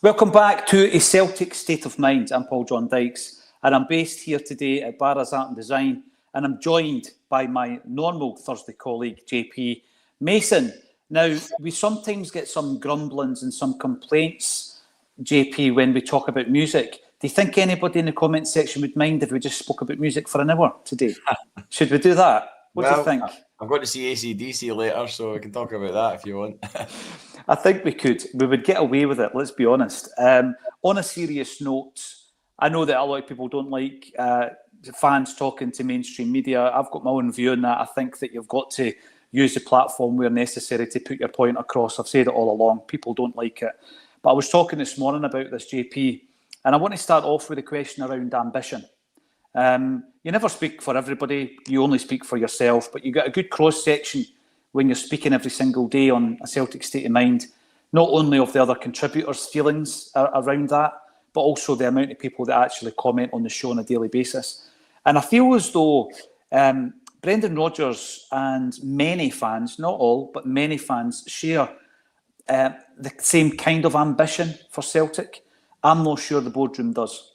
Welcome back to A Celtic State of Mind. I'm Paul John Dykes, and I'm based here today at Barra's Art and Design, and I'm joined by my normal Thursday colleague, JP Mason. Now, we sometimes get some grumblings and some complaints, JP, when we talk about music. Do you think anybody in the comments section would mind if we just spoke about music for an hour today? Should we do that? What do you think? I've got to see AC/DC later, so we can talk about that if you want. I think we could. We would get away with it, let's be honest. On a serious note, I know that a lot of people don't like fans talking to mainstream media. I've got my own view on that. I think that you've got to use the platform where necessary to put your point across. I've said it all along. People don't like it. But I was talking this morning about this, JP, and I want to start off with a question around ambition. You never speak for everybody. You only speak for yourself, but you get a good cross-section when you're speaking every single day on A Celtic State of Mind, not only of the other contributors' feelings around that, but also the amount of people that actually comment on the show on a daily basis. And I feel as though Brendan Rodgers and many fans, not all, but many fans, share the same kind of ambition for Celtic. I'm not sure the Boardroom does.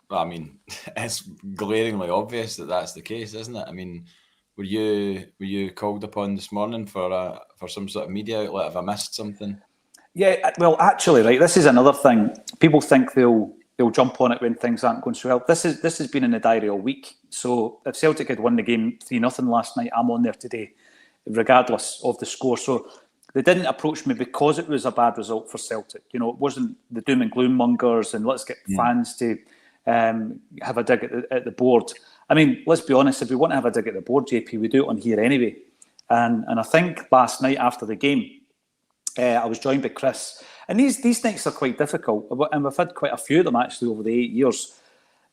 I mean, it's glaringly obvious that that's the case, isn't it? I mean, were you called upon this morning for some sort of media outlet? Have I missed something? Yeah, well, actually, right. This is another thing. People think they'll jump on it when things aren't going so well. This has been in the diary all week. So if Celtic had won the game 3-0 last night, I'm on there today, regardless of the score. So they didn't approach me because it was a bad result for Celtic. You know, it wasn't the doom and gloom mongers and let's get fans to have a dig at the board. I mean, let's be honest, if we want to have a dig at the board, JP, we do it on here anyway. And I think last night after the game, I was joined by Chris. And these nights are quite difficult. And we've had quite a few of them actually over the 8 years.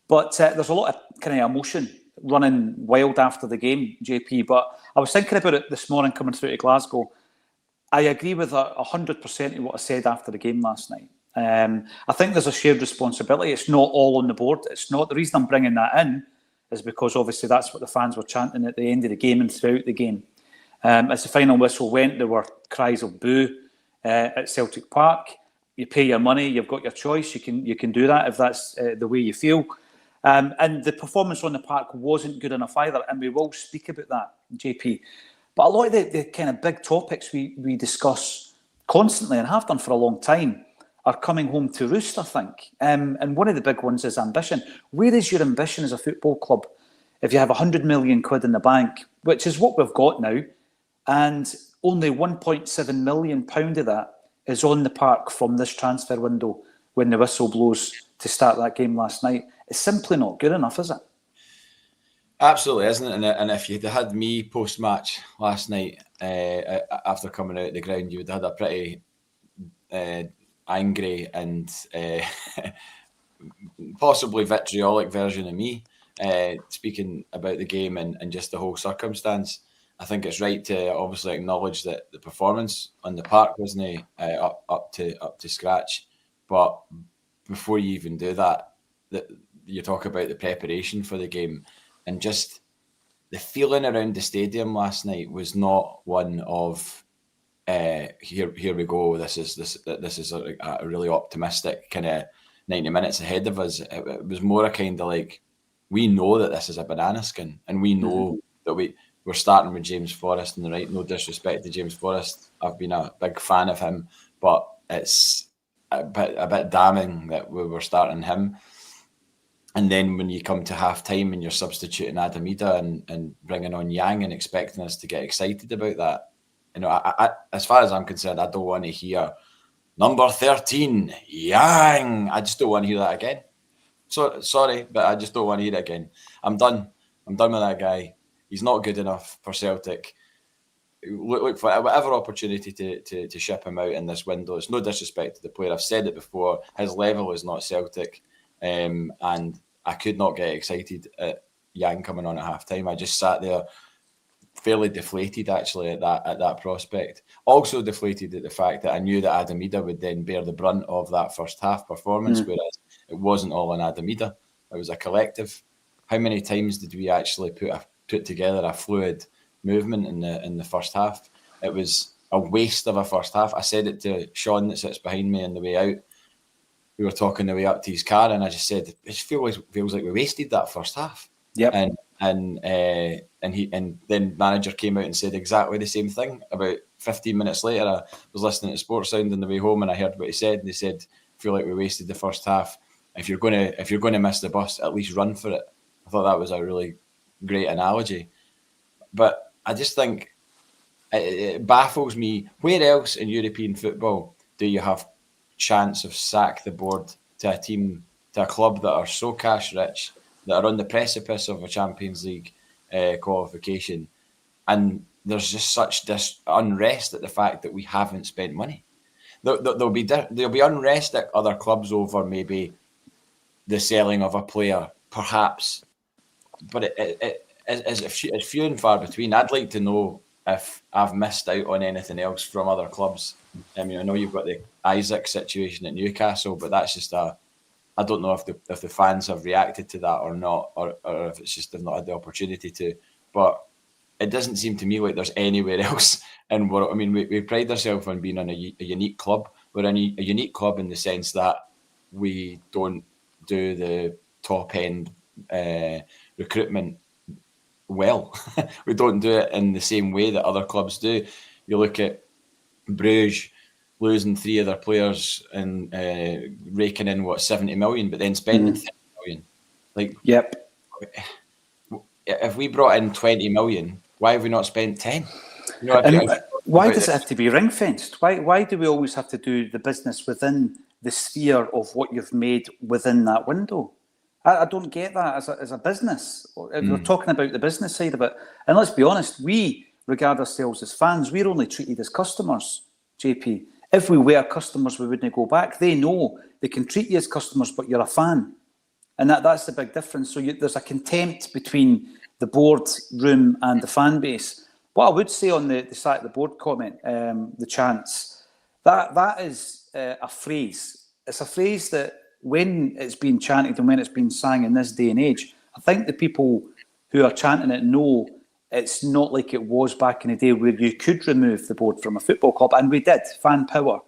But there's a lot of kind of emotion running wild after the game, JP. But I was thinking about it this morning coming through to Glasgow. I agree with 100% of what I said after the game last night. I think there's a shared responsibility. It's not all on the board. It's not. The reason I'm bringing that in is because obviously that's what the fans were chanting at the end of the game and throughout the game. As the final whistle went, there were cries of boo at Celtic Park. You pay your money, you've got your choice. You can do that if that's the way you feel. And the performance on the park wasn't good enough either, and we will speak about that, JP. But a lot of the kind of big topics we discuss constantly and have done for a long time are coming home to roost, I think. And one of the big ones is ambition. Where is your ambition as a football club if you have 100 million quid in the bank, which is what we've got now, and only 1.7 million pound of that is on the park from this transfer window when the whistle blows to start that game last night? It's simply not good enough, is it? Absolutely isn't it? And if you'd had me post-match last night after coming out of the ground, you would have had a pretty angry and possibly vitriolic version of me speaking about the game and just the whole circumstance. I think it's right to obviously acknowledge that the performance on the park wasn't up to scratch. But before you even do that, you talk about the preparation for the game, and just the feeling around the stadium last night was not one of here we go. This is a really optimistic kind of 90 minutes ahead of us. It was more a kind of like, we know that this is a banana skin, and we know that we're starting with James Forrest in the right. No disrespect to James Forrest, I've been a big fan of him, but it's a bit damning that we were starting him. And then when you come to half time and you're substituting Idah and bringing on Yang and expecting us to get excited about that, you know, I, as far as I'm concerned, I don't want to hear number 13 Yang. I just don't want to hear that again. So sorry, but I just don't want to hear it again. I'm done with that guy. He's not good enough for Celtic. Look for whatever opportunity to ship him out in this window. It's no disrespect to the player. I've said it before. His level is not Celtic. And I could not get excited at Yang coming on at half time. I just sat there fairly deflated actually at that prospect. Also deflated at the fact that I knew that Idah would then bear the brunt of that first half performance, whereas it wasn't all on Idah. It was a collective. How many times did we actually put together a fluid movement in the first half? It was a waste of a first half. I said it to Sean that sits behind me on the way out. We were talking the way up to his car, and I just said, it just feels like we wasted that first half. Yep. And then manager came out and said exactly the same thing. About 15 minutes later, I was listening to Sports Sound on the way home, and I heard what he said. And he said, "I feel like we wasted the first half. If you're gonna miss the bus, at least run for it." I thought that was a really great analogy. But I just think it baffles me. Where else in European football do you have chance of sack the board to a team, to a club that are so cash rich, that are on the precipice of a Champions League qualification, and there's just such this unrest at the fact that we haven't spent money? There'll be unrest at other clubs over maybe the selling of a player, perhaps, but it is few and far between. I'd like to know if I've missed out on anything else from other clubs. I mean, I know you've got the Isaac situation at Newcastle, but that's just I don't know if the fans have reacted to that or not, or if it's just they've not had the opportunity to. But it doesn't seem to me like there's anywhere else in world. I mean, we pride ourselves on being a unique club. We're a unique club in the sense that we don't do the top end recruitment well. We don't do it in the same way that other clubs do. You look at Bruges losing 3 of their players and raking in 70 million, but then spending 30 million. Like, yep. If we brought in 20 million, why have we not spent 10? You know, and why does it have to be ring fenced? Why do we always have to do the business within the sphere of what you've made within that window? I don't get that as a business. If we're talking about the business side of it, and let's be honest, we regard ourselves as fans. We're only treated as customers, JP. If we were customers, we wouldn't go back. They know they can treat you as customers, but you're a fan. And that's the big difference. So there's a contempt between the boardroom and the fan base. What I would say on the side of the board comment, the chants, that is a phrase. It's a phrase that when it's being chanted and when it's being sang in this day and age, I think the people who are chanting it know it's not like it was back in the day where you could remove the board from a football club. And we did. Fan power,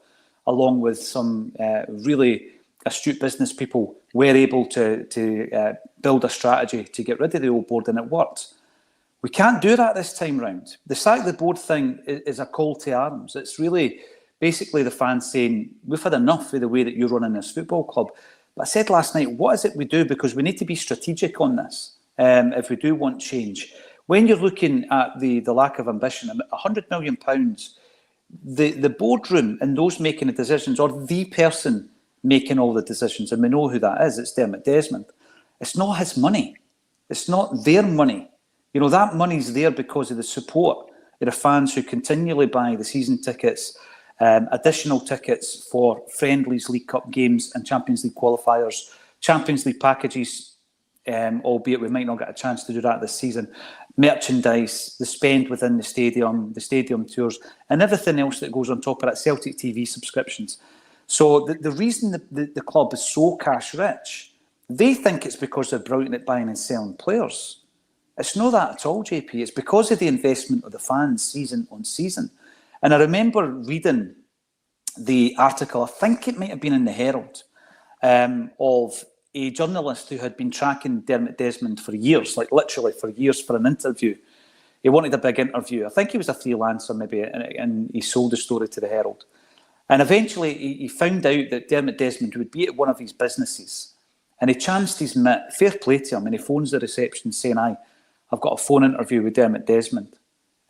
along with some really astute business people, were able to build a strategy to get rid of the old board, and it worked. We can't do that this time round. The sack the board thing is a call to arms. It's really basically the fans saying, we've had enough of the way that you're running this football club. But I said last night, what is it we do? Because we need to be strategic on this if we do want change. When you're looking at the lack of ambition, £100 million, the boardroom and those making the decisions, or the person making all the decisions, and we know who that is, it's Dermot Desmond. It's not his money. It's not their money. You know, that money's there because of the support of the fans who continually buy the season tickets, additional tickets for friendlies, League Cup games and Champions League qualifiers, Champions League packages, albeit we might not get a chance to do that this season, merchandise, the spend within the stadium tours, and everything else that goes on top of that, Celtic TV subscriptions. So the reason the club is so cash rich, they think it's because they're brilliant at buying and selling players. It's not that at all, JP. It's because of the investment of the fans season on season. And I remember reading the article, I think it might have been in the Herald, of a journalist who had been tracking Dermot Desmond for years, like literally for years, for an interview. He wanted a big interview. I think he was a freelancer maybe, and he sold the story to the Herald. And eventually he found out that Dermot Desmond would be at one of his businesses, and he chanced his mitt, fair play to him, and he phones the reception saying, I've got a phone interview with Dermot Desmond.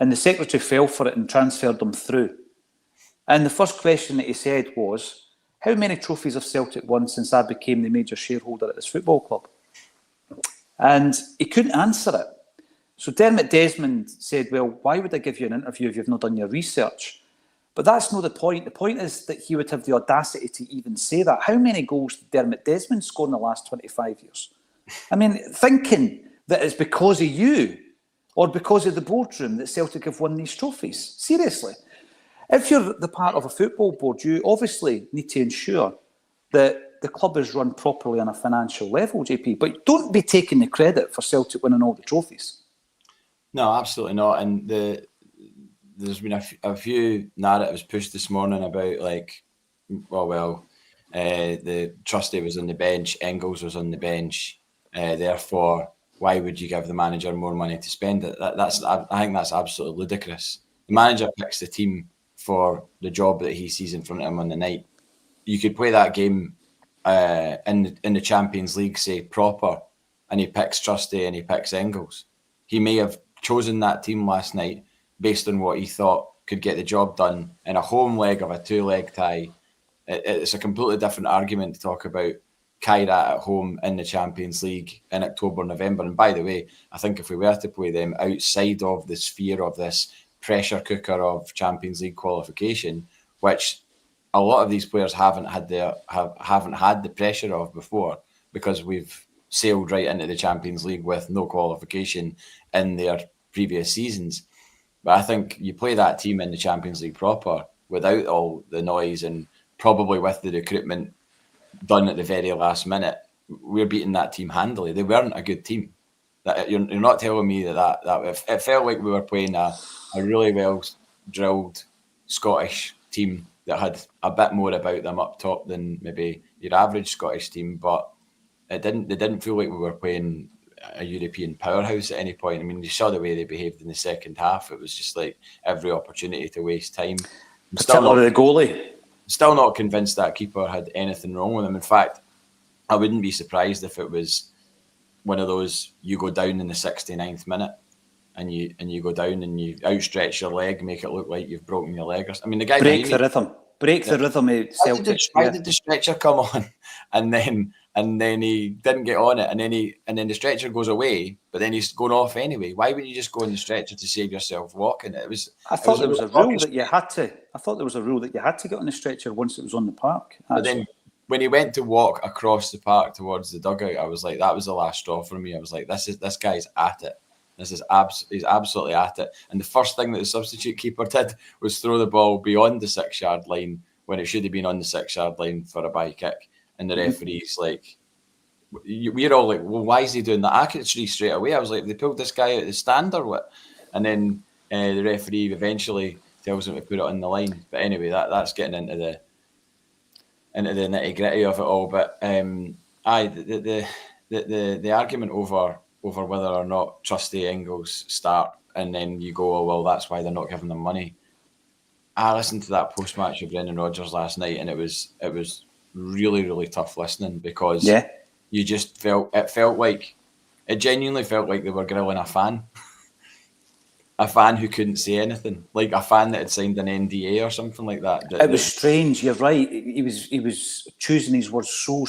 And the secretary fell for it and transferred them through. And the first question that he said was, how many trophies have Celtic won since I became the major shareholder at this football club? And he couldn't answer it. So Dermot Desmond said, well, why would I give you an interview if you've not done your research? But that's not the point. The point is that he would have the audacity to even say that. How many goals did Dermot Desmond score in the last 25 years? I mean, thinking that it's because of you or because of the boardroom that Celtic have won these trophies. Seriously. If you're the part of a football board, you obviously need to ensure that the club is run properly on a financial level, JP. But don't be taking the credit for Celtic winning all the trophies. No, absolutely not. And there's been a few narratives pushed this morning about like, the trustee was on the bench, Engels was on the bench, therefore why would you give the manager more money to spend it? I think that's absolutely ludicrous. The manager picks the team for the job that he sees in front of him on the night. You could play that game in the Champions League, say proper, and he picks Trustee and he picks Engels. He may have chosen that team last night based on what he thought could get the job done in a home leg of a 2-leg tie. It's a completely different argument to talk about Kairat at home in the Champions League in October, November. And by the way, I think if we were to play them outside of the sphere of this pressure cooker of Champions League qualification, which a lot of these players haven't had the pressure of before, because we've sailed right into the Champions League with no qualification in their previous seasons. But I think you play that team in the Champions League proper without all the noise and probably with the recruitment done at the very last minute, we're beating that team handily. They weren't a good team. You're not telling me that it felt like we were playing a really well drilled Scottish team that had a bit more about them up top than maybe your average Scottish team, but they didn't feel like we were playing a European powerhouse at any point. I mean, you saw the way they behaved in the second half. It was just like every opportunity to waste time. Particularly the goalie. Still not convinced that keeper had anything wrong with him. In fact, I wouldn't be surprised if it was one of those, you go down in the 69th minute and you go down and you outstretch your leg, make it look like you've broken your leg. I mean, the guy break the rhythm of Celtic. Why did the stretcher come on and then he didn't get on it, and then the stretcher goes away, but then he's going off anyway? Why wouldn't you just go on the stretcher to save yourself walking? I thought there was a rule that you had to get on the stretcher once it was on the park. But then when he went to walk across the park towards the dugout, I was like, that was the last straw for me. I was like, this guy's at it. He's absolutely at it. And the first thing that the substitute keeper did was throw the ball beyond the 6-yard line when it should have been on the 6-yard line for a by kick. And the referee's like, we're all like, well, why is he doing that? I could see straight away. I was like, they pulled this guy out of the stand or what? And then the referee eventually tells him to put it on the line. But anyway, that's getting into the nitty gritty of it all. But the argument over whether or not Trustee Engels start, and then you go, oh well, that's why they're not giving them money. I listened to that post match of Brendan Rodgers last night, and it was really, really tough listening, because you just felt it genuinely felt like they were grilling a fan. A fan who couldn't say anything, like a fan that had signed an NDA or something like that. It was strange. You're right. He was choosing his words so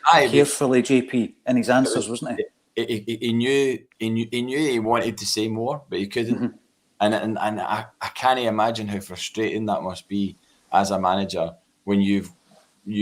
carefully, JP, in his answers, wasn't he? He knew he wanted to say more, but he couldn't. And I can't imagine how frustrating that must be as a manager when you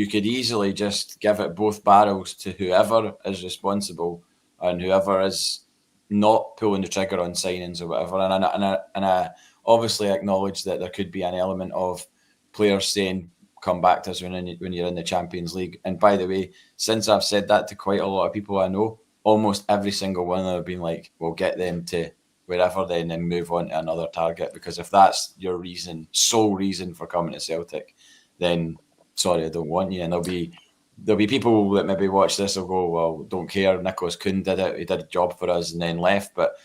could easily just give it both barrels to whoever is responsible and whoever is not pulling the trigger on signings or whatever. And I obviously acknowledge that there could be an element of players saying, come back to us when you're in the Champions League. And by the way, since I've said that to quite a lot of people I know, almost every single one of them have been like, well, get them to wherever then and move on to another target. Because if that's your sole reason for coming to Celtic, then sorry, I don't want you. And there'll be people that maybe watch this will go, well, don't care. Nicholas Kuhn did it. He did a job for us and then left, but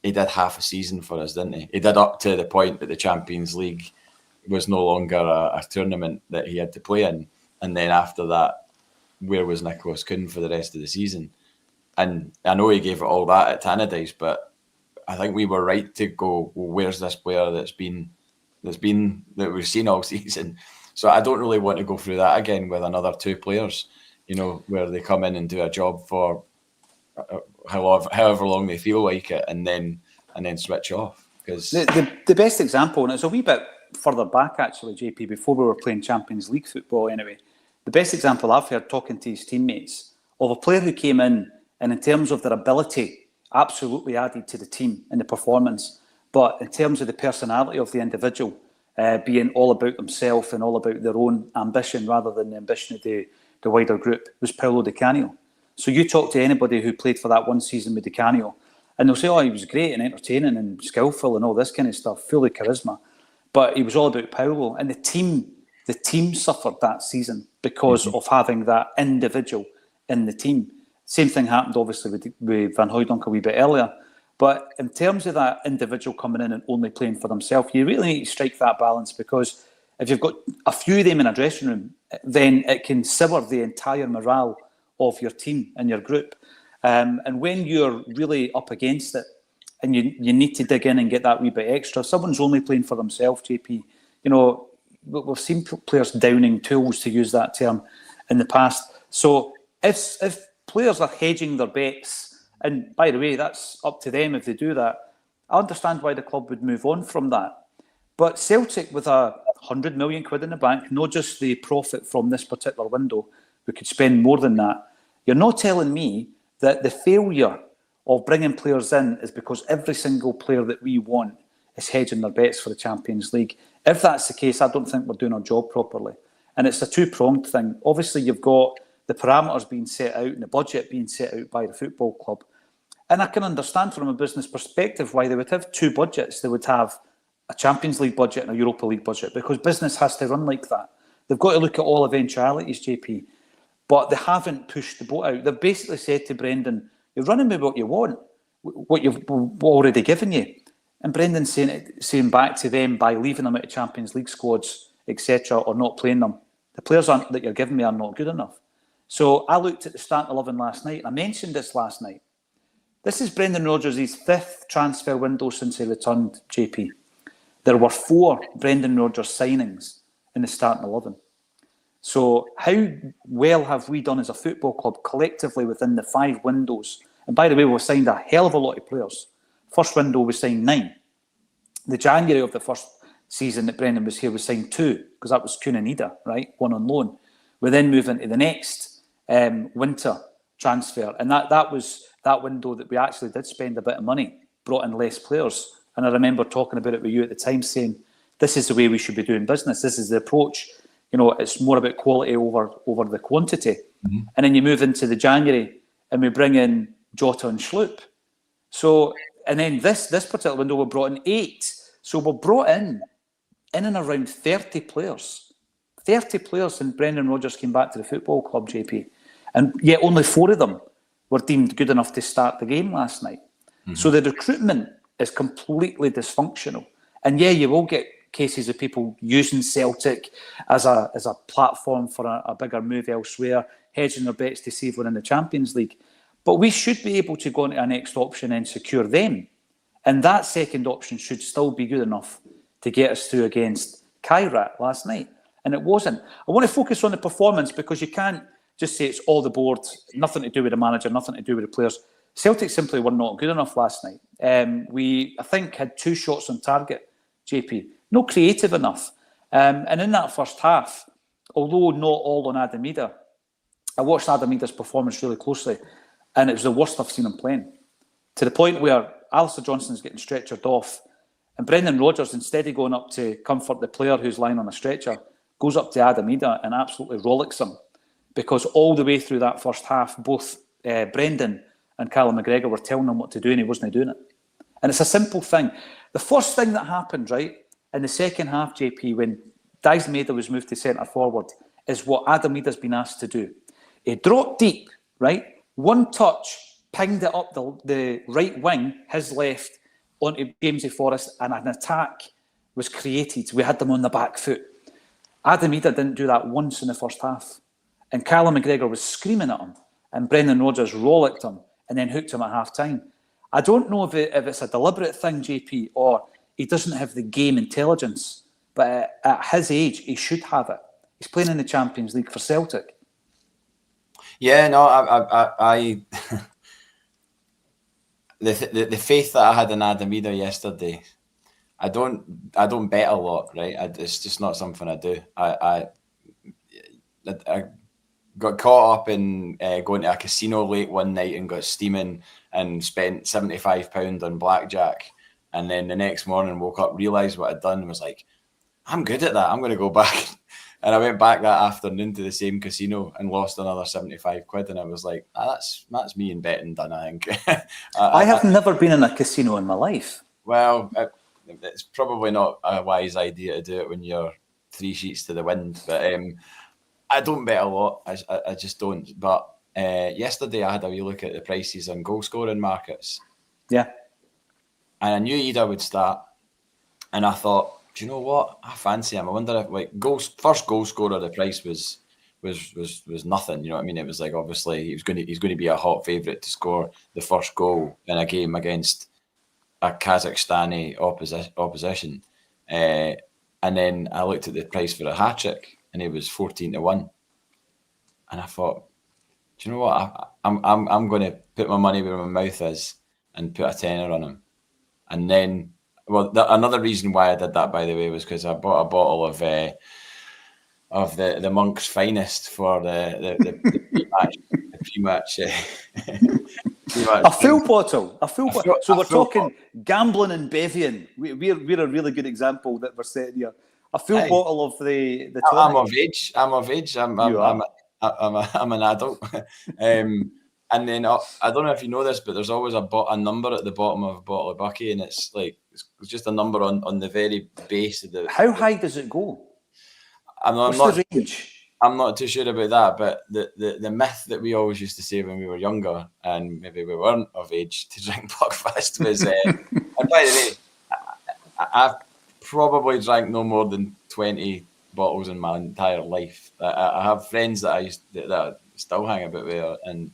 he did half a season for us, didn't he? He did up to the point that the Champions League was no longer a tournament that he had to play in. And then after that, where was Nicholas Kuhn for the rest of the season? And I know he gave it all that at Tannadice, but I think we were right to go, well, where's this player that we've seen all season? So I don't really want to go through that again with another two players, where they come in and do a job for however long they feel like it, and then switch off. Because the best example, and it's a wee bit further back actually, JP, before we were playing Champions League football anyway, the best example I've heard talking to his teammates of a player who came in and in terms of their ability absolutely added to the team and the performance, but in terms of the personality of the individual, being all about themselves and all about their own ambition rather than the ambition of the wider group, was Paulo Di Canio. So you talk to anybody who played for that one season with Di Canio, And they'll say, oh, he was great and entertaining and skillful and all this kind of stuff, full of charisma. But he was all about Paulo. And the team suffered that season because of having that individual in the team. Same thing happened, obviously, with Van Hooijdonk a wee bit earlier. But in terms of that individual coming in and only playing for themselves, you really need to strike that balance, because if you've got a few of them in a dressing room, then it can sever the entire morale of your team and your group. And when you're really up against it and you need to dig in and get that wee bit extra, someone's only playing for themselves, JP. You know, we've seen players downing tools, to use that term, in the past. So if players are hedging their bets, and by the way, that's up to them if they do that, I understand why the club would move on from that. But Celtic, with £100 million in the bank, not just the profit from this particular window, we could spend more than that. You're not telling me that the failure of bringing players in is because every single player that we want is hedging their bets for the Champions League. If that's the case, I don't think we're doing our job properly. And it's a two-pronged thing. Obviously, you've got the parameters being set out and the budget being set out by the football club. And I can understand from a business perspective why they would have two budgets. They would have a Champions League budget and a Europa League budget, because business has to run like that. They've got to look at all eventualities, JP. But they haven't pushed the boat out. They've basically said to Brendan, you're running with what you want, what you've already given you. And Brendan's saying back to them, by leaving them out of Champions League squads, etc., or not playing them, the players that you're giving me are not good enough. So I looked at the starting 11 last night, and I mentioned this last night. This is Brendan Rodgers' fifth transfer window since he returned, JP. There were 4 Brendan Rodgers signings in the starting 11. So how well have we done as a football club collectively within the 5 windows? And by the way, we've signed a hell of a lot of players. First window, we signed 9. The January of the first season that Brendan was here, we signed 2, because that was Q&A and Idah, right? 1 on loan. We then move into the next winter transfer. And that was that window that we actually did spend a bit of money, brought in less players. And I remember talking about it with you at the time, saying, this is the way we should be doing business. This is the approach. You know, it's more about quality over the quantity. Mm-hmm. And then you move into the January and we bring in Jota and Schlupp. So, and then this particular window, we brought in 8. So we brought in and around 30 players. 30 players, and Brendan Rodgers came back to the football club, JP. And yet only 4 of them were deemed good enough to start the game last night. Mm-hmm. So the recruitment is completely dysfunctional. And yeah, you will get cases of people using Celtic as a platform for a bigger move elsewhere, hedging their bets to save one in the Champions League. But we should be able to go into a next option and secure them. And that second option should still be good enough to get us through against Kairat last night. And it wasn't. I want to focus on the performance, because you can't just say it's all the board, nothing to do with the manager, nothing to do with the players. Celtic simply were not good enough last night. We, I think, had 2 shots on target, JP. Not creative enough. And in that first half, although not all on Adam Idah, I watched Adam Idah's performance really closely, and it was the worst I've seen him playing. To the point where Alistair Johnston's getting stretchered off, and Brendan Rodgers, instead of going up to comfort the player who's lying on a stretcher, goes up to Adam Idah and absolutely rollicks him. Because all the way through that first half, both Brendan and Callum McGregor were telling him what to do, and he wasn't doing it. And it's a simple thing. The first thing that happened, right, in the second half, JP, when Dyson Maeda was moved to centre forward, is what Adam Idah's been asked to do. He dropped deep, right? One touch, pinged it up the right wing, his left, onto Jamesy Forrest, and an attack was created. We had them on the back foot. Adam Idah didn't do that once in the first half. And Callum McGregor was screaming at him, and Brendan Rodgers rollicked him and then hooked him at half-time. I don't know if it's a deliberate thing, JP, or he doesn't have the game intelligence, but at his age, he should have it. He's playing in the Champions League for Celtic. Yeah, no, I the faith that I had in Adam Idah yesterday, I don't bet a lot, right? It's just not something I do. I got caught up in going to a casino late one night and got steaming and spent £75 on blackjack. And then the next morning woke up, realised what I'd done, and was like, I'm good at that. I'm going to go back And I went back that afternoon to the same casino and lost another 75 quid. And I was like, that's me in betting done, I think. I have never been in a casino in my life. Well, it's probably not a wise idea to do it when you're 3 sheets to the wind. But I don't bet a lot. I just don't. But yesterday I had a wee look at the prices on goal scoring markets. Yeah. And I knew Idah would start. And I thought, do you know what? I fancy him. I wonder if first goal scorer, the price was nothing. You know what I mean? It was like, obviously he's going to be a hot favourite to score the first goal in a game against a Kazakhstani opposition. And then I looked at the price for a hat-trick and it was 14-1. And I thought, do you know what? I'm going to put my money where my mouth is and put a tenner on him. And then, another reason why I did that, by the way, was because I bought a bottle of the Monk's Finest for the pre-match. A full bottle. So we're talking gambling and bevying. We're a really good example that we're setting here. A full bottle of the tonic. I'm of age. I'm an adult. And then I don't know if you know this, but there's always a number at the bottom of a bottle of Bucky, and it's like it's just a number on the very base of the. How high does it go? What's the range? I'm not too sure about that, but the myth that we always used to say when we were younger, and maybe we weren't of age to drink Buckfast, was. And by the way, I've probably drank no more than 20 bottles in my entire life. I have friends that I still hang about with and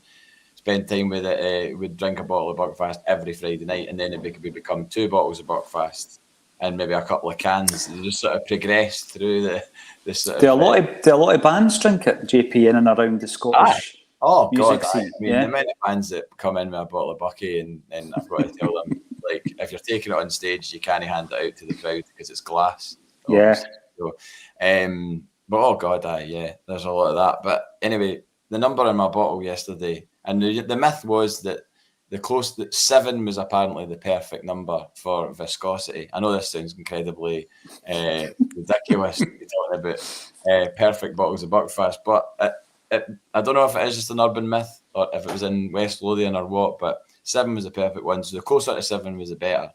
spend time with it. Would drink a bottle of Buckfast every Friday night, and then it would become 2 bottles of Buckfast and maybe a couple of cans. They just sort of progress through the sort do a lot of bands drink it, JP, in and around the Scottish music scene? I mean, the amount of bands that come in with a bottle of Bucky, and I've got to tell them, like, if you're taking it on stage, you can't hand it out to the crowd because it's glass. Obviously. Yeah. So, but oh god, there's a lot of that. But anyway, the number in my bottle yesterday, and the myth was that that 7 was apparently the perfect number for viscosity. I know this sounds incredibly ridiculous to be talking about perfect bottles of Buckfast, but I don't know if it is just an urban myth or if it was in West Lothian or what, but 7 was the perfect one. So the closer to 7 was the better.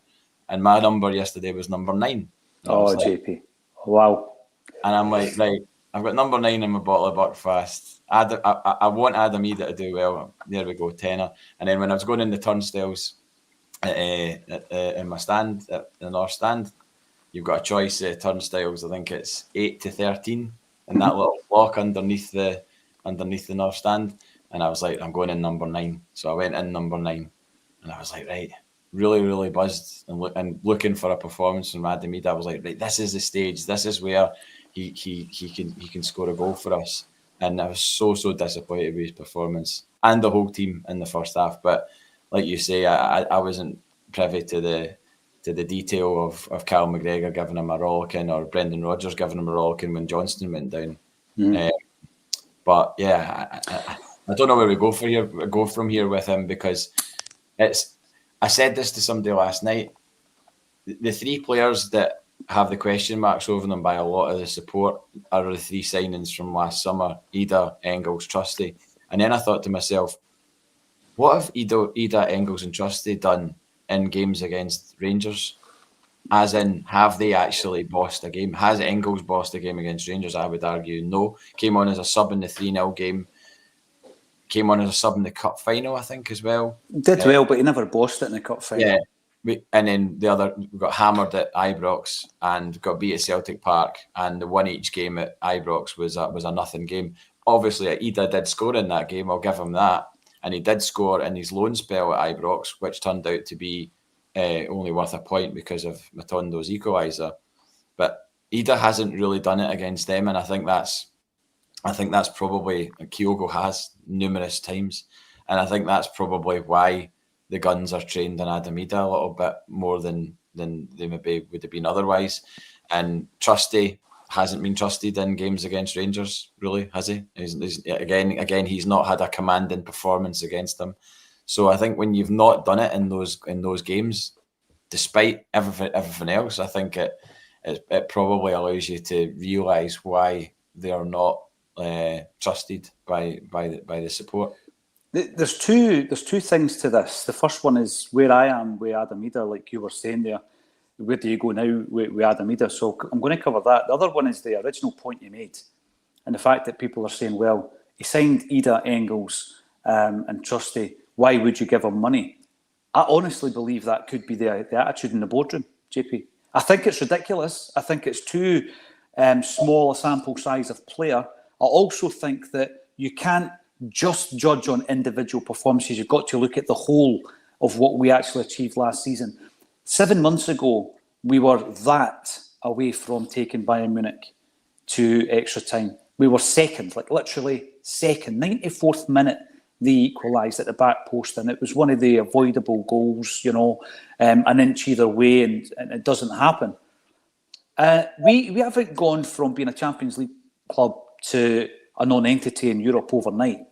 And my number yesterday was number 9. Oh, JP. Wow. And I'm like, I've got number 9 in my bottle of Buckfast. I want Adam Idah to do well. There we go, tenner. And then when I was going in the turnstiles in my stand, at the North Stand, you've got a choice of turnstiles. I think it's 8 to 13 in that little block underneath the North Stand. And I was like, I'm going in number 9. So I went in number 9. And I was like, right, really, really buzzed and looking for a performance from Adam Idah. I was like, right, this is the stage. This is where he can score a goal for us. And I was so disappointed with his performance and the whole team in the first half. But like you say, I wasn't privy to the detail of Cal McGregor giving him a rollicking or Brendan Rodgers giving him a rollicking when Johnston went down. But yeah, I don't know where we go from here with him, because I said this to somebody last night. The 3 players that have the question marks over them by a lot of the support are the 3 signings from last summer: Idah, Engels, Trusty. And then I thought to myself, what have Idah, Engels and Trusty done in games against Rangers? As in, have they actually bossed a game? Has Engels bossed a game against Rangers? I would argue no. Came on as a sub in the 3-0 game. Came on as a sub in the cup final, I think, as well. Did well, but he never bossed it in the cup final. Yeah. And then we got hammered at Ibrox and got beat at Celtic Park, and the 1-1 game at Ibrox was a nothing game. Obviously, Idah did score in that game. I'll give him that, and he did score in his loan spell at Ibrox, which turned out to be only worth a point because of Matondo's equaliser. But Idah hasn't really done it against them, and I think that's probably, Kyogo has numerous times, and I think that's probably why the guns are trained on Adam Idah a little bit more than they maybe would have been otherwise. And Trusty hasn't been trusted in games against Rangers, really, has he? He's he's not had a commanding performance against them. So I think when you've not done it in those games, despite everything else, I think it probably allows you to realise why they are not trusted by the support. There's two things to this. The first one is where I am with Adam Idah, like you were saying there. Where do you go now with Adam Idah? So I'm going to cover that. The other one is the original point you made, and the fact that people are saying, well, he signed Idah, Engels, and Trusty. Why would you give him money? I honestly believe that could be the attitude in the boardroom, JP. I think it's ridiculous. I think it's too small a sample size of player. I also think that you can't just judge on individual performances. You've got to look at the whole of what we actually achieved last season. 7 months ago, we were that away from taking Bayern Munich to extra time. We were second, like literally second. 94th minute, they equalised at the back post, and it was one of the avoidable goals, an inch either way, and it doesn't happen. We haven't gone from being a Champions League club to a non-entity in Europe overnight,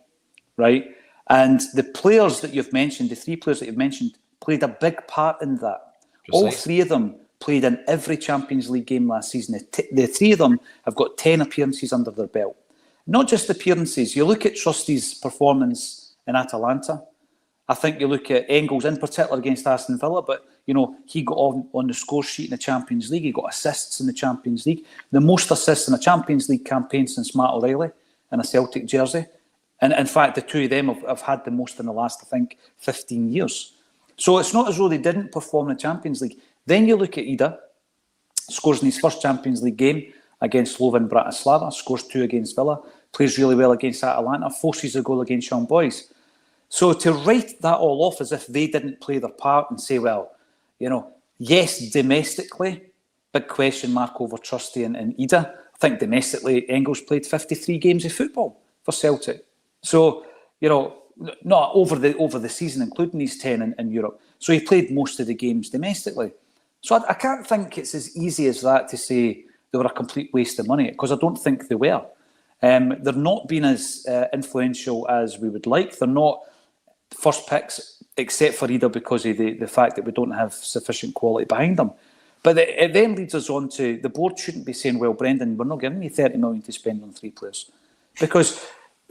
right? And the players that you've mentioned, the three players that you've mentioned, played a big part in that. Precisely. All three of them played in every Champions League game last season. The three of them have got 10 appearances under their belt. Not just appearances. You look at Trusty's performance in Atalanta. I think you look at Engels in particular against Aston Villa, but he got on the score sheet in the Champions League. He got assists in the Champions League. The most assists in a Champions League campaign since Matt O'Reilly in a Celtic jersey. And in fact, the two of them have had the most in the last, I think, 15 years. So it's not as though they didn't perform in the Champions League. Then you look at Idah, scores in his first Champions League game against Slovan Bratislava, scores 2 against Villa, plays really well against Atalanta, forces a goal against Young Boys. So to write that all off as if they didn't play their part and say, well, yes, domestically, big question mark over Trusty and Idah. I think domestically, Engels played 53 games of football for Celtic. So, not over the season, including these 10 in Europe. So he played most of the games domestically. So I can't think it's as easy as that to say they were a complete waste of money, because I don't think they were. They're not being as influential as we would like. They're not first picks, except for Idah, because of the fact that we don't have sufficient quality behind them. But it then leads us on to the board shouldn't be saying, well, Brendan, we're not giving you 30 million to spend on 3 players. Because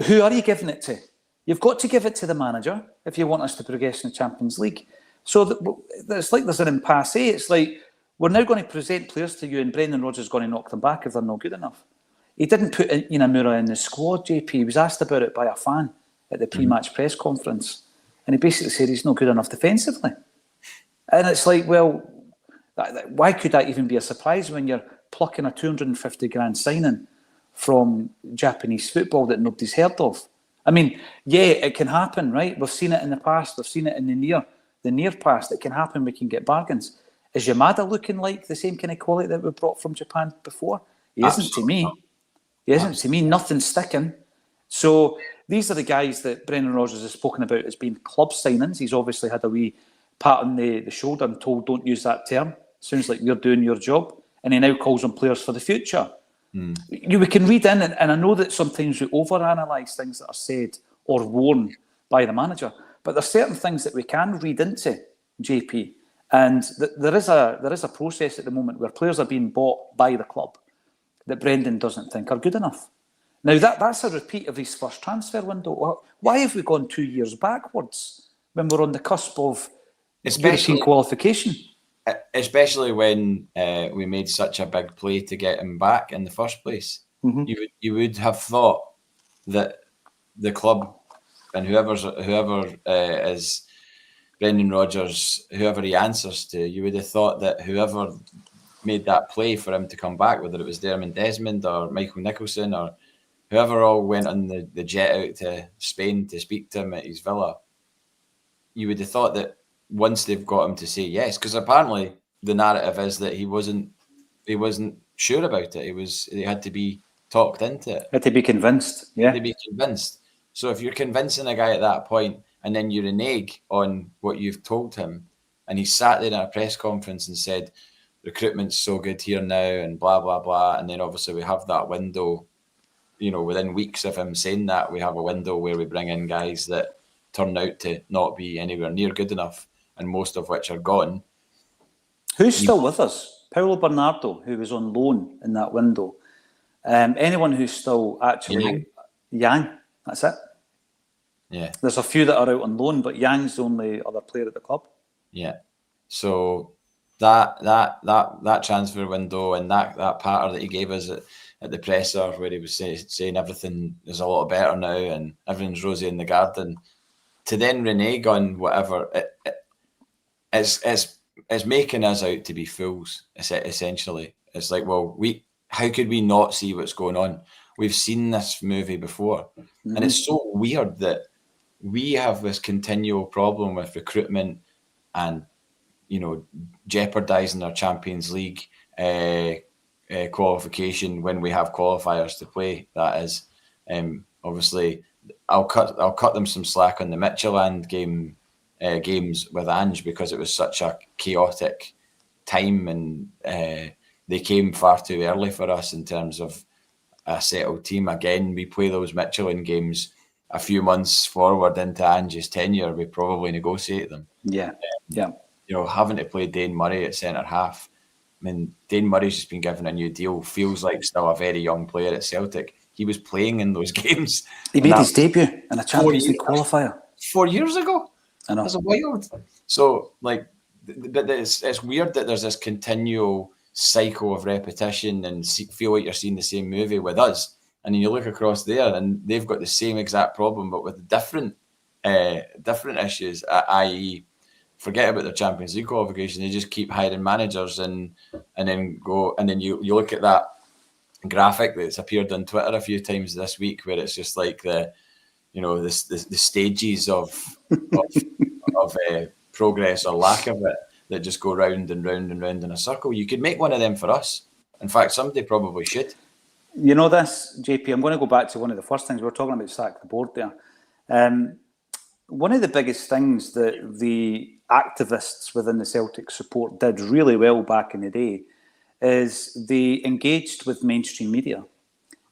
who are you giving it to? You've got to give it to the manager if you want us to progress in the Champions League. So it's like there's an impasse. It's like we're now going to present players to you and Brendan Rodgers is going to knock them back if they're not good enough. He didn't put Inamura in the squad, JP. He was asked about it by a fan at the pre-match press conference. And he basically said he's not good enough defensively. And it's like, well, why could that even be a surprise when you're plucking a 250 grand signing from Japanese football that nobody's heard of? I mean, yeah, it can happen, right? We've seen it in the past. We've seen it in the near past. It can happen. We can get bargains. Is Yamada looking like the same kind of quality that we brought from Japan before? He isn't to me. He isn't to me. Nothing's sticking. So these are the guys that Brendan Rodgers has spoken about as being club signings. He's obviously had a wee pat on the shoulder and told, don't use that term. Sounds like you're doing your job. And he now calls them players for the future. We can read in, and I know that sometimes we overanalyse things that are said or worn by the manager, but there's certain things that we can read into, JP. And there is a process at the moment where players are being bought by the club that Brendan doesn't think are good enough. Now, that's a repeat of his first transfer window. Why have we gone 2 years backwards when we're on the cusp of European qualification? Especially when we made such a big play to get him back in the first place. Mm-hmm. You would have thought that the club and whoever is Brendan Rodgers, whoever he answers to, you would have thought that whoever made that play for him to come back, whether it was Dermot Desmond or Michael Nicholson or whoever all went on the jet out to Spain to speak to him at his villa, you would have thought that once they've got him to say yes, because apparently the narrative is that he wasn't sure about it. He had to be talked into it. Had to be convinced. Yeah. Had to be convinced. So if you're convincing a guy at that point and then you renege on what you've told him, and he sat there in a press conference and said, recruitment's so good here now and blah, blah, blah. And then obviously we have that window, within weeks of him saying that, we have a window where we bring in guys that turn out to not be anywhere near good enough, and most of which are gone. Who's still with us? Paulo Bernardo, who was on loan in that window. Anyone who's still actually Yang, that's it. Yeah. There's a few that are out on loan, but Yang's the only other player at the club. Yeah. So that transfer window and that patter that he gave us at the presser, where he was saying everything is a lot better now and everything's rosy in the garden, to then renege on whatever, it's making us out to be fools. Essentially, it's like, well, how could we not see what's going on? We've seen this movie before, and it's so weird that we have this continual problem with recruitment and, jeopardising our Champions League qualification when we have qualifiers to play. That is, obviously, I'll cut them some slack on the Midtjylland games with Ange, because it was such a chaotic time, and they came far too early for us in terms of a settled team. Again, we play those Midtjylland games a few months forward into Ange's tenure. We probably negotiate them. Yeah. Having to play Dane Murray at centre half. I mean, Dane Murray's just been given a new deal. Feels like still a very young player at Celtic. He was playing in those games. He made his debut in a Champions League qualifier 4 years ago. I know. That's wild. So, but it's weird that there's this continual cycle of repetition and feel like you're seeing the same movie with us. And then you look across there and they've got the same exact problem, but with different issues, i.e., forget about their Champions League qualification. They just keep hiring managers and then you look at that graphic that's appeared on Twitter a few times this week, where it's just like the stages of progress or lack of it that just go round and round and round in a circle. You could make one of them for us. In fact, somebody probably should. You know this, JP, I'm going to go back to one of the first things we were talking about, sack the board there. One of the biggest things that the activists within the Celtic support did really well back in the day is they engaged with mainstream media.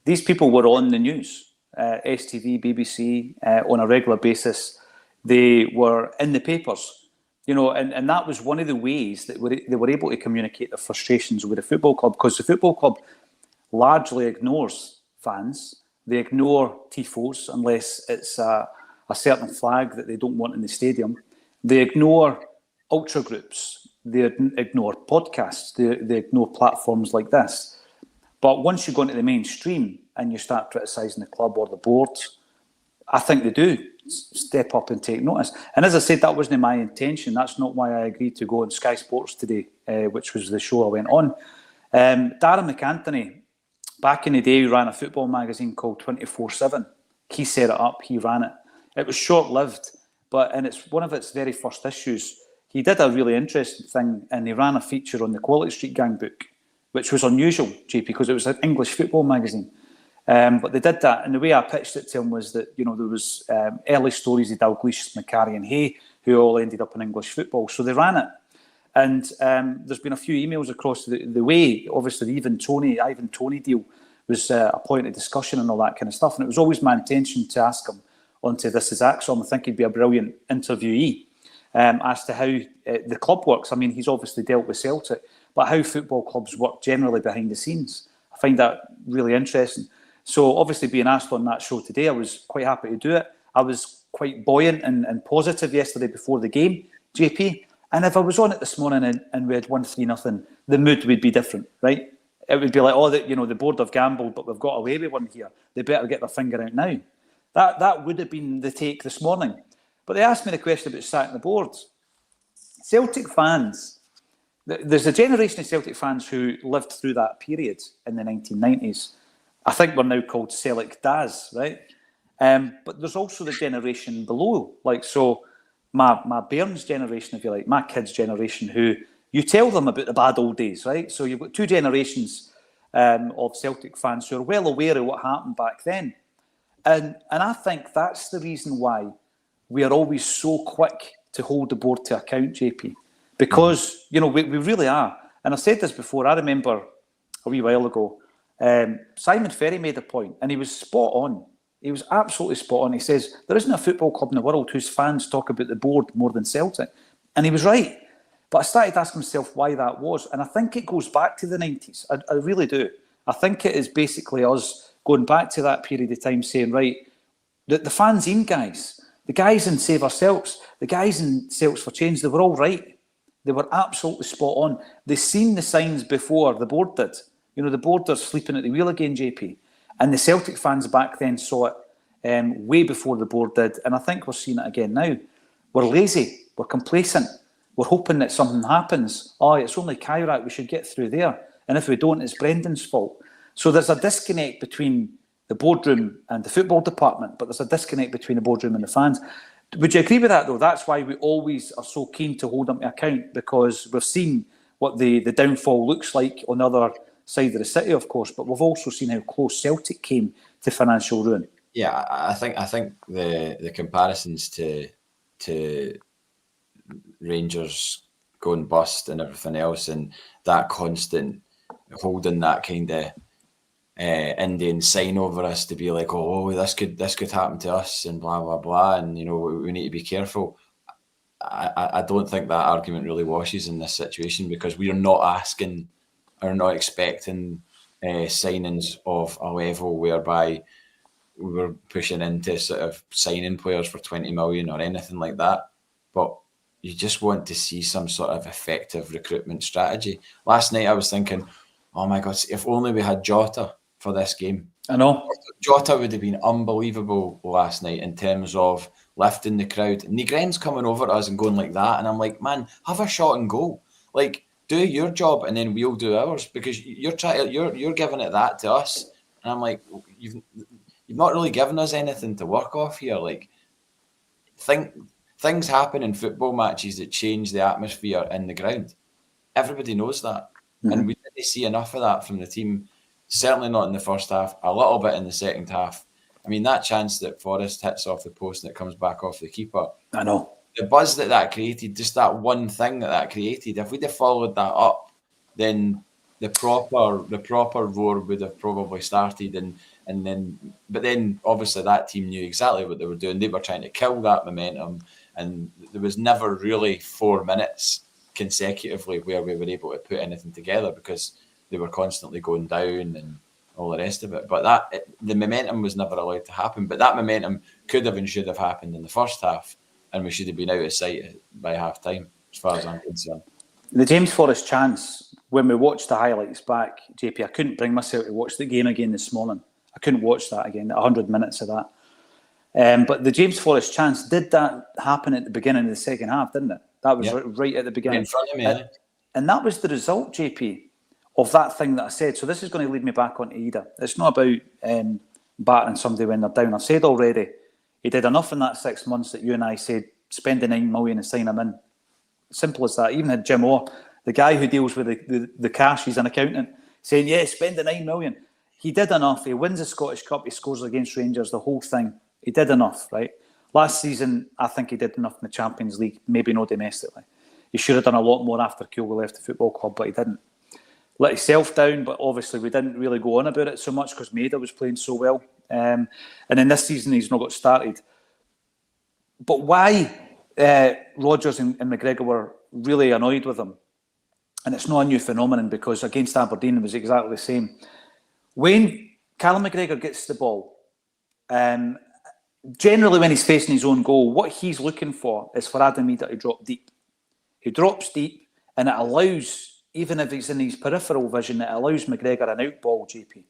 These people were on the news, STV, BBC, on a regular basis. They were in the papers, and that was one of the ways that they were able to communicate their frustrations with the football club, because the football club largely ignores fans. They ignore tifos unless it's a certain flag that they don't want in the stadium. They ignore ultra groups. They ignore podcasts. They ignore platforms like this. But once you go into the mainstream and you start criticising the club or the board, I think they do step up and take notice. And as I said, that wasn't my intention. That's not why I agreed to go on Sky Sports today, which was the show I went on. Darren McAnthony, back in the day, ran a football magazine called 24/7. He set it up. He ran it. It was short-lived, and it's one of its very first issues. He did a really interesting thing, and he ran a feature on the Quality Street Gang book, which was unusual, JP, because it was an English football magazine. But they did that, and the way I pitched it to him was that, there was early stories of Dalglish, McCarry and Hay, who all ended up in English football. So they ran it. And there's been a few emails across the way. Obviously, the Ivan Toney deal was a point of discussion and all that kind of stuff. And it was always my intention to ask him onto This Is Acsom. I think he'd be a brilliant interviewee as to how the club works. I mean, he's obviously dealt with Celtic, but how football clubs work generally behind the scenes. I find that really interesting. So obviously being asked on that show today, I was quite happy to do it. I was quite buoyant and positive yesterday before the game, JP. And if I was on it this morning and we had won 3-0, the mood would be different, right? It would be like, the board have gambled, but we've got away with one here. They better get their finger out now. That would have been the take this morning. But they asked me the question about sacking the boards. Celtic fans, there's a generation of Celtic fans who lived through that period in the 1990s. I think we're now called Celtic Daz, right? But there's also the generation below, my Bairns generation, if you like, my kids' generation, who you tell them about the bad old days, right? So you've got two generations of Celtic fans who are well aware of what happened back then. And I think that's the reason why we are always so quick to hold the board to account, JP, because, we really are. And I said this before, I remember a wee while ago, Simon Ferry made a point, and he was spot on. He was absolutely spot on. He says, there isn't a football club in the world whose fans talk about the board more than Celtic. And he was right. But I started asking myself why that was. And I think it goes back to the 90s. I really do. I think it is basically us going back to that period of time saying, right, the fanzine guys, the guys in Save Our Celts, the guys in Celts for Change, they were all right. They were absolutely spot on. They seen the signs before the board did. You know, the board are sleeping at the wheel again, JP. And the Celtic fans back then saw it way before the board did. And I think we're seeing it again now. We're lazy. We're complacent. We're hoping that something happens. Oh, it's only Kyrat. We should get through there. And if we don't, it's Brendan's fault. So there's a disconnect between the boardroom and the football department, but there's a disconnect between the boardroom and the fans. Would you agree with that, though? That's why we always are so keen to hold them to account, because we've seen what the downfall looks like on the other side of the city, of course, but we've also seen how close Celtic came to financial ruin. Yeah, I think the comparisons to Rangers going bust and everything else, and that constant holding that kind of Indian sign over us to be like, oh, this could happen to us and blah blah blah, and you know we need to be careful. I don't think that argument really washes in this situation, because we are not asking or not expecting signings of a level whereby we were pushing into sort of signing players for 20 million or anything like that. But you just want to see some sort of effective recruitment strategy. Last night I was thinking, oh my God, if only we had Jota for this game. I know. Jota would have been unbelievable last night in terms of lifting the crowd. Negren's coming over to us and going like that, and I'm like, man, have a shot and goal. Like, do your job and then we'll do ours, because you're giving it that to us. And I'm like, you've not really given us anything to work off here. Like, things happen in football matches that change the atmosphere in the ground. Everybody knows that. Mm-hmm. And we didn't see enough of that from the team. Certainly not in the first half, a little bit in the second half. I mean, that chance that Forrest hits off the post and it comes back off the keeper. I know. The buzz that created, just that one thing that created, if we'd have followed that up, then the proper roar would have probably started, but then obviously that team knew exactly what they were doing. They were trying to kill that momentum, and there was never really 4 minutes consecutively where we were able to put anything together, because they were constantly going down and all the rest of it. But the momentum was never allowed to happen. But that momentum could have and should have happened in the first half, and we should have been out of sight by half time, as far as I'm concerned. The James Forrest chance, when we watched the highlights back, JP, I couldn't bring myself to watch the game again this morning. I couldn't watch that again, 100 minutes of that. But the James Forrest chance, did that happen at the beginning of the second half, didn't it? That was right at the beginning. In front of me, and that was the result, JP, of that thing that I said. So this is going to lead me back onto Idah. It's not about battering somebody when they're down. I've said already, he did enough in that 6 months that you and I said, spend the 9 million and sign him in. Simple as that. Even had Jim Orr, the guy who deals with the cash, he's an accountant, saying, yeah, spend the 9 million. He did enough. He wins the Scottish Cup. He scores against Rangers, the whole thing. He did enough, right? Last season, I think he did enough in the Champions League, maybe not domestically. He should have done a lot more after Kyogo left the football club, but he didn't. Let himself down, but obviously we didn't really go on about it so much because Maida was playing so well. And then this season, he's not got started. But why Rodgers and McGregor were really annoyed with him, and it's not a new phenomenon, because against Aberdeen it was exactly the same. When Callum McGregor gets the ball, generally when he's facing his own goal, what he's looking for is for Adam Idah to drop deep. He drops deep, and it allows, even if it's in his peripheral vision, it allows McGregor an out ball, JP,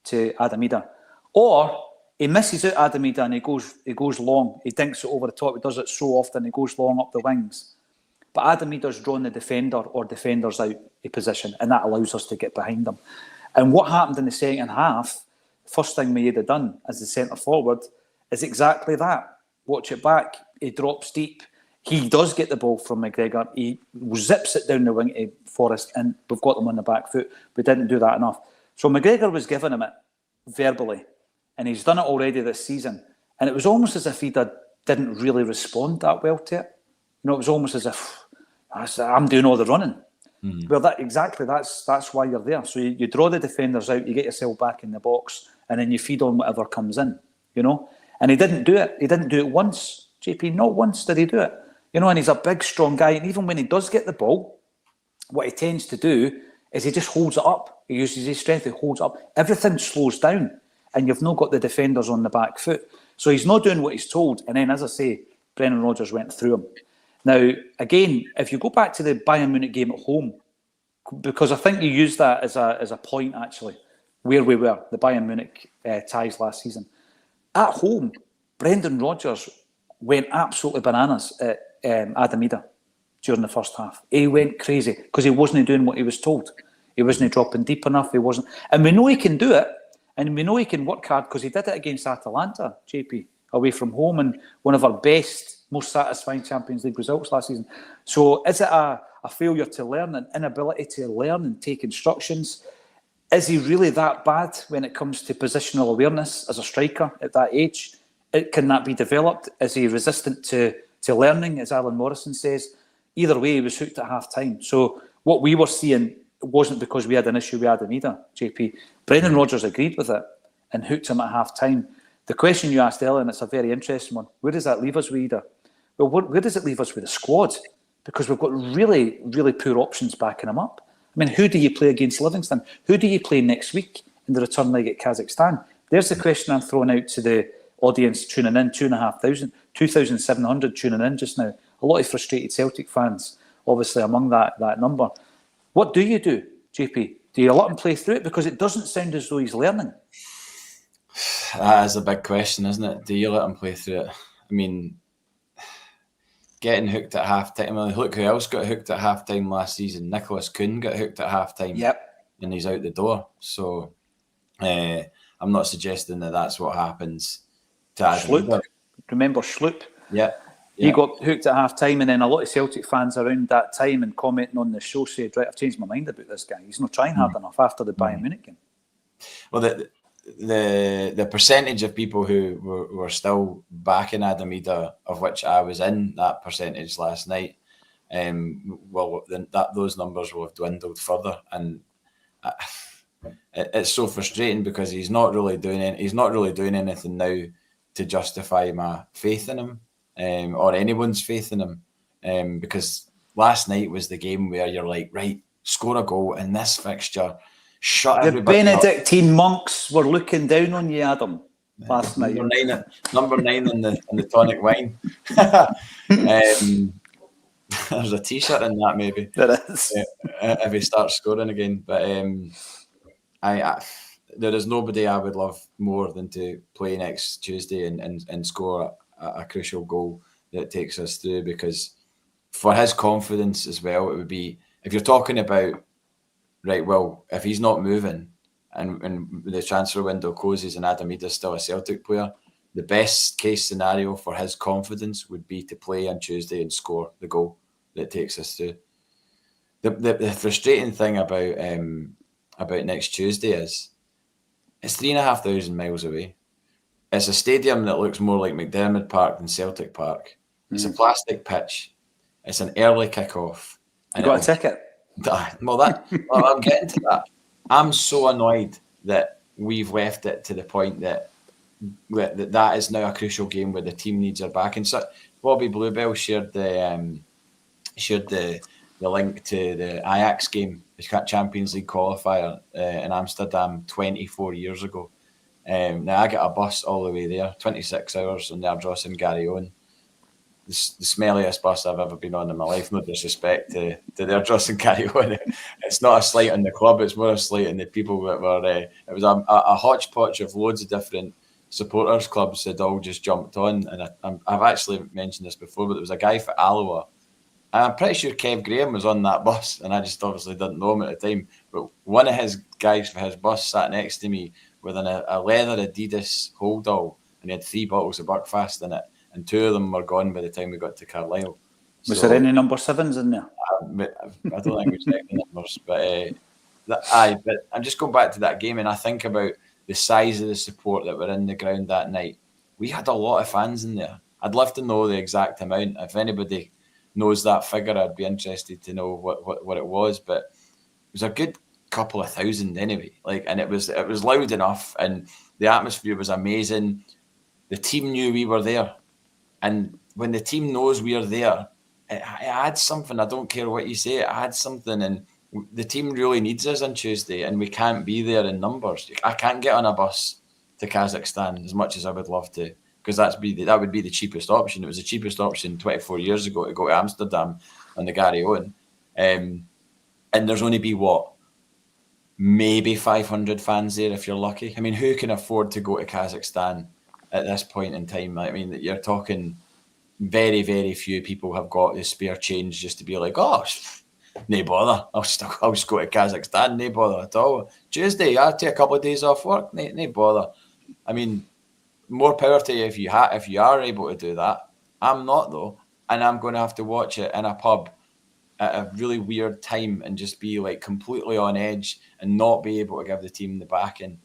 to Adam Idah. Or he misses out Adam Idah and he goes long. He dinks it over the top. He does it so often. He goes long up the wings. But Adam Idah's drawn the defender or defenders out of position, and that allows us to get behind them. And what happened in the second half, first thing Maida done as the centre forward, is exactly that. Watch it back. He drops deep. He does get the ball from McGregor. He zips it down the wing to Forrest, and we've got them on the back foot. We didn't do that enough. So McGregor was giving him it verbally, and he's done it already this season. And it was almost as if he didn't really respond that well to it. You know, it was almost as if I'm doing all the running. Mm-hmm. Well, that's why you're there. So you draw the defenders out, you get yourself back in the box, and then you feed on whatever comes in, you know. And he didn't do it. He didn't do it once, JP. Not once did he do it. You know, and he's a big, strong guy. And even when he does get the ball, what he tends to do is he just holds it up. He uses his strength. He holds up. Everything slows down, and you've not got the defenders on the back foot. So he's not doing what he's told. And then, as I say, Brendan Rodgers went through him. Now, again, if you go back to the Bayern Munich game at home, because I think you used that as a point, actually, where we were, the Bayern Munich ties last season. At home, Brendan Rodgers went absolutely bananas at Idah during the first half. He went crazy because he wasn't doing what he was told. He wasn't dropping deep enough. He wasn't, and we know he can do it, and we know he can work hard because he did it against Atalanta, JP, away from home, and one of our best, most satisfying Champions League results last season. So, is it a failure to learn, an inability to learn and take instructions? Is he really that bad when it comes to positional awareness as a striker at that age? Can that be developed? Is he resistant to learning, as Alan Morrison says? Either way, he was hooked at half-time. So what we were seeing wasn't because we had an issue with Idah, JP. Brendan Rodgers agreed with it and hooked him at half-time. The question you asked earlier, and it's a very interesting one, where does that leave us with Idah? Well, where does it leave us with the squad? Because we've got really, really poor options backing him up. I mean, who do you play against Livingston? Who do you play next week in the return leg at Kazakhstan? There's the question I'm throwing out to the audience tuning in, 2,700 tuning in just now. A lot of frustrated Celtic fans, obviously, among that number. What do you do, JP? Do you let him play through it? Because it doesn't sound as though he's learning. That is a big question, isn't it? Do you let him play through it? I mean, getting hooked at half-time. I mean, look who else got hooked at half-time last season. Nicholas Kuhn got hooked at half-time. Yep. And he's out the door. So I'm not suggesting that that's what happens to Adam. Remember Schlupp? Yeah. He got hooked at half-time, and then a lot of Celtic fans around that time and commenting on the show said, right, I've changed my mind about this guy. He's not trying hard enough after the Bayern Munich game. Well, the percentage of people who were still backing Idah, of which I was in that percentage last night, those numbers will have dwindled further, and it's so frustrating because he's not really doing anything now to justify my faith in him, or anyone's faith in him, because last night was the game where you're like, right, score a goal in this fixture. Shut the Benedictine monks were looking down on you, Adam, last night. Number 9 in the tonic wine. There's a T-shirt in that, maybe. There is. If he starts scoring again. But there is nobody I would love more than to play next Tuesday and score a crucial goal that takes us through, because for his confidence as well, it would be, if you're talking about, right, well, if he's not moving and the transfer window closes and Idah is still a Celtic player, the best case scenario for his confidence would be to play on Tuesday and score the goal that takes us through. The frustrating thing about next Tuesday is it's 3,500 miles away. It's a stadium that looks more like McDermott Park than Celtic Park. It's a plastic pitch. It's an early kickoff. You got a ticket? Well, I'm getting to that. I'm so annoyed that we've left it to the point that is now a crucial game where the team needs our back. And so Bobby Bluebell shared the link to the Ajax game, the Champions League qualifier in Amsterdam 24 years ago. Now I get a bus all the way there, 26 hours on the Ardross and Garryowen. The smelliest bus I've ever been on in my life. No disrespect to the Ardross and Garryowen. It's not a slight on the club, it's more a slight on the people that were. It was a hodgepodge of loads of different supporters clubs that all just jumped on. And I've actually mentioned this before, but there was a guy for Alloa. I'm pretty sure Kev Graham was on that bus, and I just obviously didn't know him at the time. But one of his guys for his bus sat next to me with a leather Adidas hold all, and he had 3 bottles of Buckfast in it, and 2 of them were gone by the time we got to Carlisle. Was there any number 7s in there? I don't think we checked the numbers, but I'm just going back to that game, and I think about the size of the support that were in the ground that night. We had a lot of fans in there. I'd love to know the exact amount. If anybody knows that figure, I'd be interested to know what it was, but it was a good couple of thousand anyway. And it was loud enough, and the atmosphere was amazing. The team knew we were there, and when the team knows we are there, it adds something. I don't care what you say, it adds something. And the team really needs us on Tuesday, and we can't be there in numbers. I can't get on a bus to Kazakhstan as much as I would love to, because that would be the cheapest option. It was the cheapest option 24 years ago to go to Amsterdam on the Gary Owen. And there's only be maybe 500 fans there if you're lucky. I mean, who can afford to go to Kazakhstan at this point in time? I mean, you're talking very, very few people have got the spare change just to be like, oh, no bother. I'll just go to Kazakhstan, no bother at all. Tuesday, I'll take a couple of days off work, no bother. I mean, more power to you if you are able to do that. I'm not, though, and I'm going to have to watch it in a pub at a really weird time and just be like completely on edge and not be able to give the team the backing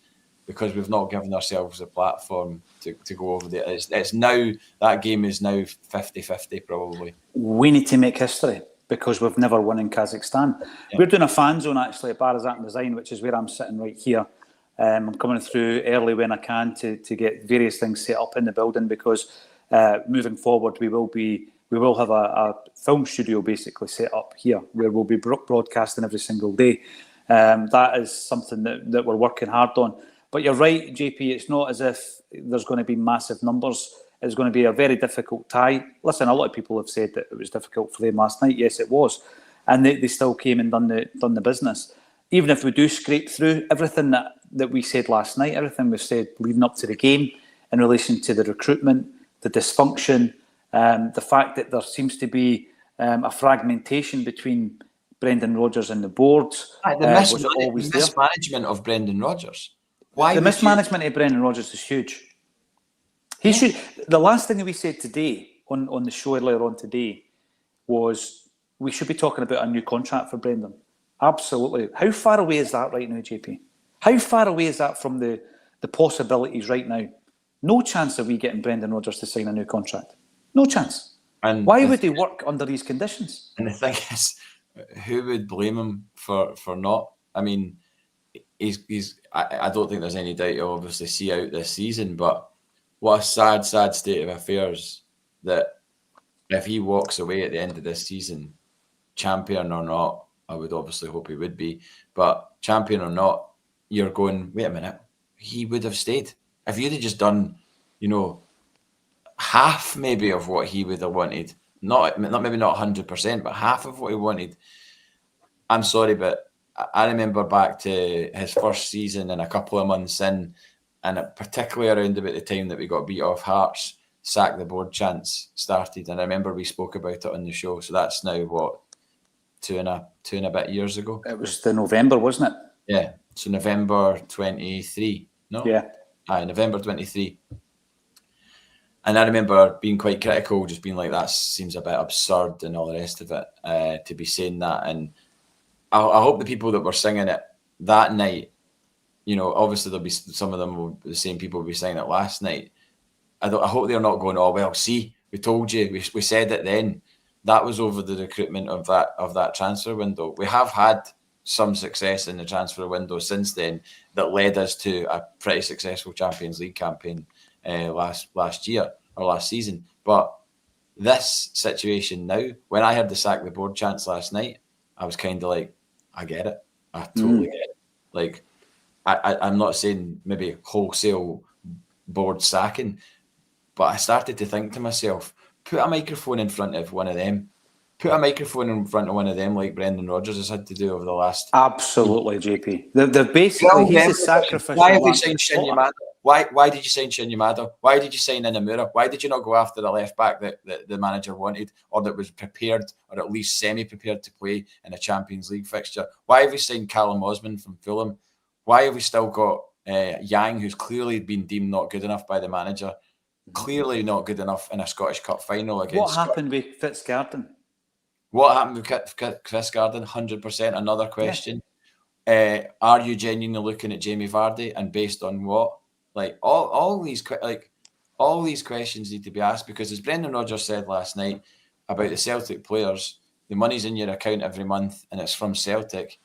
because we've not given ourselves a platform to go over there. It's now, that game is now 50-50 probably. We need to make history because we've never won in Kazakhstan. Yeah. We're doing a fan zone actually at Barazat and Design, which is where I'm sitting right here. I'm coming through early when I can to get various things set up in the building because moving forward we will have a film studio basically set up here where we'll be broadcasting every single day. That is something that we're working hard on. But you're right, JP, it's not as if there's going to be massive numbers. It's going to be a very difficult tie. Listen, a lot of people have said that it was difficult for them last night. Yes, it was. And they still came and done the business. Even if we do scrape through everything that we said last night, everything we've said leading up to the game in relation to the recruitment, the dysfunction, the fact that there seems to be a fragmentation between Brendan Rodgers and the board. The mismanagement of Brendan Rodgers. The mismanagement of Brendan Rodgers is huge. He should. The last thing that we said today on the show earlier on today was we should be talking about a new contract for Brendan. Absolutely. How far away is that right now, JP? How far away is that from the possibilities right now? No chance of we getting Brendan Rodgers to sign a new contract. No chance. And why would he work under these conditions? And the thing is, who would blame him for not? I mean, I don't think there's any doubt he'll obviously see out this season, but what a sad state of affairs that if he walks away at the end of this season, champion or not, I would obviously hope he would be, but champion or not, you're going, wait a minute, he would have stayed. If you'd have just done, half maybe of what he would have wanted, not maybe not 100%, but half of what he wanted, I'm sorry, but I remember back to his first season and a couple of months in, and particularly around about the time that we got beat off Hearts, sack the board chants started, and I remember we spoke about it on the show. So that's now what, two and a bit years ago. It was the November, wasn't it? Yeah, so November 23. No, yeah, November 23. And I remember being quite critical, just being like, that seems a bit absurd and all the rest of it, to be saying that. And I hope the people that were singing it that night, obviously there'll be some of them, the same people will be singing it last night. I hope they're not going, oh, well, see, we told you, we said it then. That was over the recruitment of that transfer window. We have had some success in the transfer window since then that led us to a pretty successful Champions League campaign last year or last season. But this situation now, when I heard the sack the board chants last night, I was kind of like, I get it. I totally get it. Like, I'm not saying maybe wholesale board sacking, but I started to think to myself, put a microphone in front of one of them. Put a microphone in front of one of them like Brendan Rodgers has had to do over the last... Absolutely, JP. They're basically, he's a sacrificial... Why have you signed Shin Yamada? Why did you sign Shin Yamada? Why did you sign Inamura? Why did you not go after the left back that the manager wanted, or that was prepared, or at least semi-prepared to play in a Champions League fixture? Why have we signed Callum Osman from Fulham? Why have we still got Yang, who's clearly been deemed not good enough by the manager, clearly not good enough in a Scottish Cup final against... What happened with Fitzgarden? What happened with Fitzgarden? 100% another question. Yeah. Are you genuinely looking at Jamie Vardy, and based on what? Like all these questions need to be asked, because as Brendan Rodgers said last night about the Celtic players, the money's in your account every month and it's from Celtic.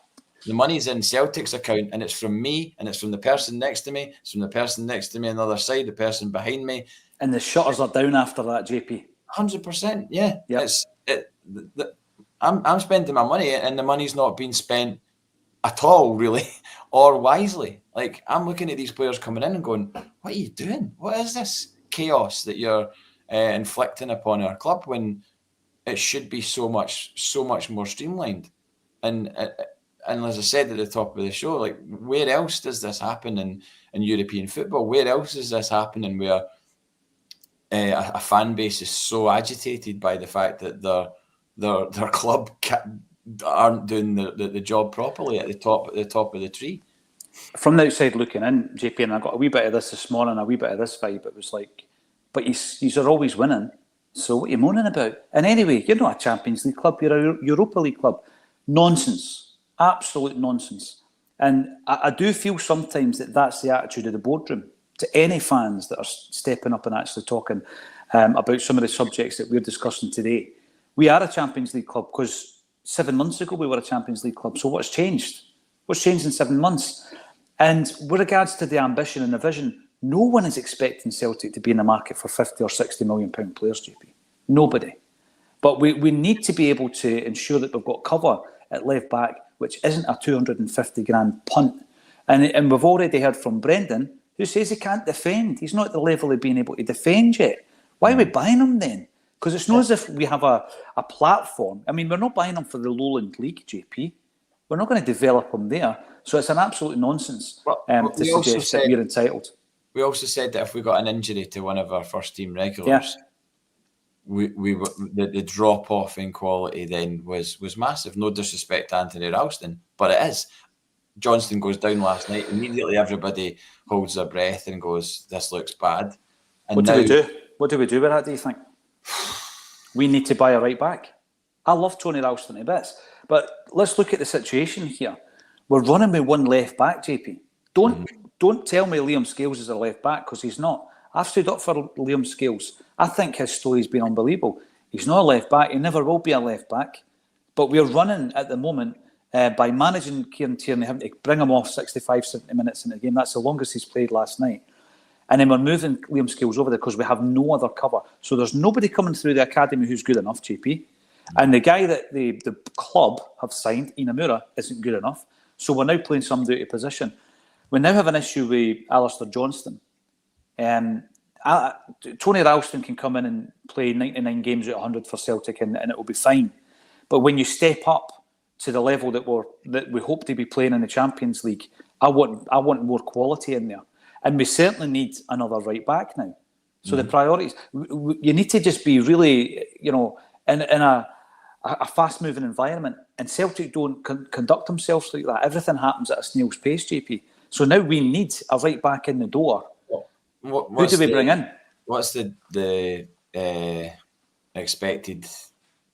The money's in Celtic's account and it's from me, and it's from the person next to me, it's from the person next to me on the other side, the person behind me. And the shutters are down after that, JP. 100%, yeah. Yep. I'm spending my money, and the money's not being spent at all, really, or wisely. Like, I'm looking at these players coming in and going, what are you doing? What is this chaos that you're inflicting upon our club when it should be so much more streamlined? And as I said at the top of the show, like, where else does this happen in European football? Where else is this happening where a fan base is so agitated by the fact that their club aren't doing the job properly at the top of the tree? From the outside looking in, JP, and I got a wee bit of this morning, a wee bit of this vibe. It was like, but you are always winning, so what are you moaning about? And anyway, you're not a Champions League club, you're a Europa League club. Nonsense, absolute nonsense. And I do feel sometimes that that's the attitude of the boardroom to any fans that are stepping up and actually talking about some of the subjects that we're discussing today. We are a Champions League club because 7 months ago we were a Champions League club. So what's changed? What's changed in 7 months? And with regards to the ambition and the vision, no one is expecting Celtic to be in the market for 50 or 60 million pound players, JP. Nobody. But we need to be able to ensure that we've got cover at left back, which isn't a 250 grand punt. And we've already heard from Brendan, who says he can't defend. He's not at the level of being able to defend yet. Why are we buying him then? Because it's not as if we have a platform. I mean, we're not buying him for the Lowland League, JP. We're not going to develop him there. So it's an absolute nonsense to suggest that we're entitled. We also said that if we got an injury to one of our first team regulars, the drop off in quality then was massive. No disrespect to Anthony Ralston, but it is. Johnston goes down last night. Immediately, everybody holds their breath and goes, "This looks bad." And what do we do? What do we do with that? Do you think we need to buy a right back? I love Tony Ralston a bit, but let's look at the situation here. We're running with one left back, JP. Don't tell me Liam Scales is a left back, because he's not. I've stood up for Liam Scales. I think his story's been unbelievable. He's not a left back. He never will be a left back. But we're running at the moment by managing Kieran Tierney, having to bring him off 65, 70 minutes in the game. That's the longest he's played last night. And then we're moving Liam Scales over there because we have no other cover. So there's nobody coming through the academy who's good enough, JP. And the guy that the club have signed, Inamura, isn't good enough. So we're now playing somebody out of position. We now have an issue with Alistair Johnston. Tony Ralston can come in and play 99 games out of 100 for Celtic and it will be fine. But when you step up to the level that we hope to be playing in the Champions League, I want more quality in there. And we certainly need another right back now. So the priorities, you need to just be really, in a fast-moving environment. And Celtic don't conduct themselves like that. Everything happens at a snail's pace, JP. So now we need a right back in the door. Who do we bring in? What's the expected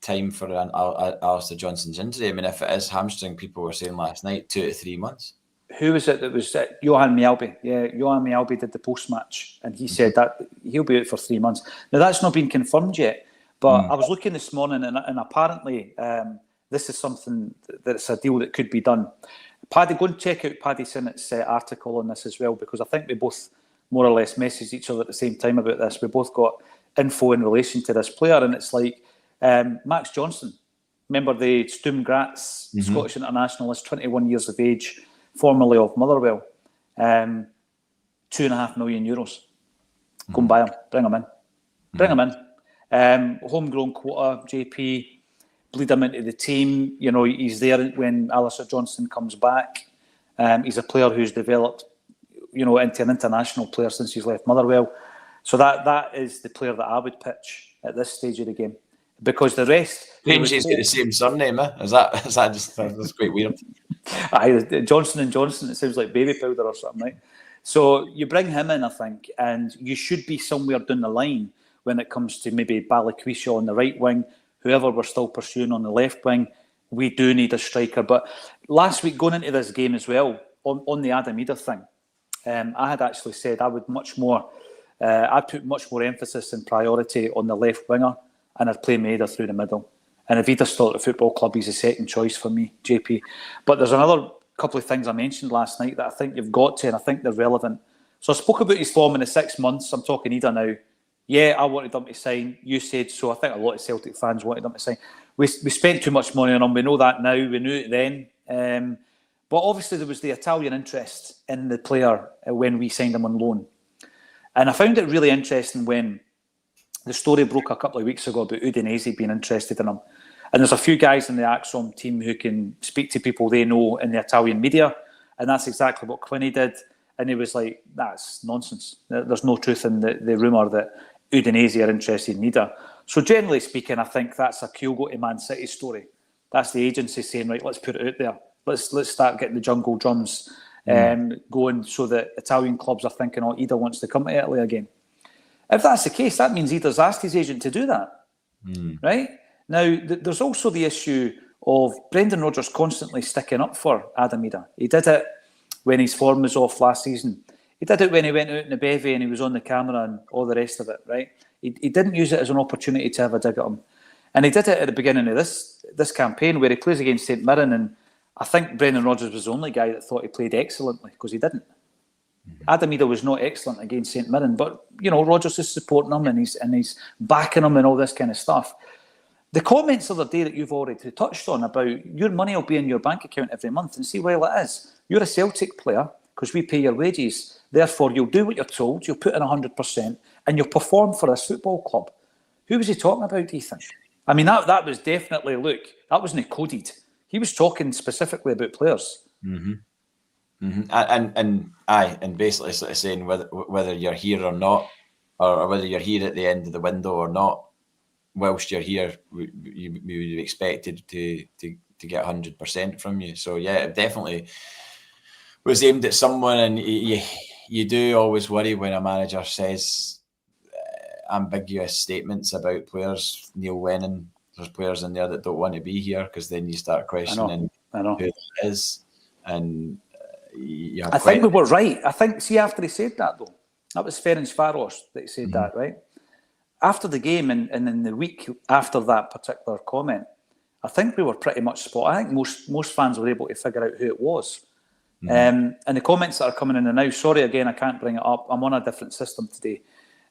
time for Alistair Johnston's injury? I mean, if it is hamstring, people were saying last night, 2 to 3 months. Who was it that was it? Johan Mjällby? Yeah, Johan Mjällby did the post-match, and he said that he'll be out for 3 months. Now, that's not been confirmed yet, but I was looking this morning, and apparently this is something that's a deal that could be done. Paddy, go and check out Paddy Sinnott's article on this as well, because I think we both more or less messaged each other at the same time about this. We both got info in relation to this player, and it's like Max Johnston. Remember the Sturm Graz Scottish internationalist, 21 years of age, formerly of Motherwell. €2.5 million. Go and buy him. Bring him in. Bring him in. Homegrown quota, JP. Bleed him into the team. He's there when Alistair Johnston comes back. He's a player who's developed, into an international player since he's left Motherwell. So that is the player that I would pitch at this stage of the game. Because the rest... He's got the same surname, eh? Is that just... That's quite weird. Aye, Johnson & Johnson, it sounds like baby powder or something, right? So you bring him in, I think, and you should be somewhere down the line when it comes to maybe Balikwisha on the right wing, whoever we're still pursuing on the left wing. We do need a striker. But last week, going into this game as well, on the Adam Idah thing, I had actually said I would I'd put much more emphasis and priority on the left winger, and I'd play Maida through the middle. And if Idah's still at the football club, he's a second choice for me, JP. But there's another couple of things I mentioned last night that I think you've got to, and I think they're relevant. So I spoke about his form in the 6 months. I'm talking Idah now. Yeah, I wanted him to sign. You said so. I think a lot of Celtic fans wanted him to sign. we spent too much money on him. We know that now. We knew it then. But obviously there was the Italian interest in the player when we signed him on loan. And I found it really interesting when the story broke a couple of weeks ago about Udinese being interested in him. And there's a few guys in the Acsom team who can speak to people they know in the Italian media. And that's exactly what Quinny did. And he was like, that's nonsense. There's no truth in the rumour that Udinese are interested in Idah. So generally speaking, I think that's a Kyogo to Man City story. That's the agency saying, right, let's put it out there. Let's start getting the jungle drums going so that Italian clubs are thinking, oh, Idah wants to come to Italy again. If that's the case, that means Idah's asked his agent to do that, right? Now, there's also the issue of Brendan Rodgers constantly sticking up for Adam Idah. He did it when his form was off last season. He did it when he went out in the bevy and he was on the camera and all the rest of it, right? He didn't use it as an opportunity to have a dig at him. And he did it at the beginning of this campaign where he plays against St Mirren, and I think Brendan Rodgers was the only guy that thought he played excellently because he didn't. Adam Idah was not excellent against St Mirren, but Rodgers is supporting him and he's backing him and all this kind of stuff. The comments the other day that you've already touched on about your money will be in your bank account every month, and see, well, it is. You're a Celtic player because we pay your wages. Therefore, you'll do what you're told, you'll put in 100%, and you'll perform for this football club. Who was he talking about, do you think? I mean, that was definitely, look, that wasn't coded. He was talking specifically about players. And basically sort of saying whether you're here or not, or whether you're here at the end of the window or not, whilst you're here, we would be expected to get 100% from you. So yeah, it definitely was aimed at someone, and you do always worry when a manager says ambiguous statements about players. Neil Lennon, there's players in there that don't want to be here, because then you start questioning who it is. And I think we were right. I think, see, after he said that, though, that was Ferencváros that he said that, right? After the game and in the week after that particular comment, I think we were pretty much spot. I think most fans were able to figure out who it was. And the comments that are coming in now, sorry again, I can't bring it up. I'm on a different system today.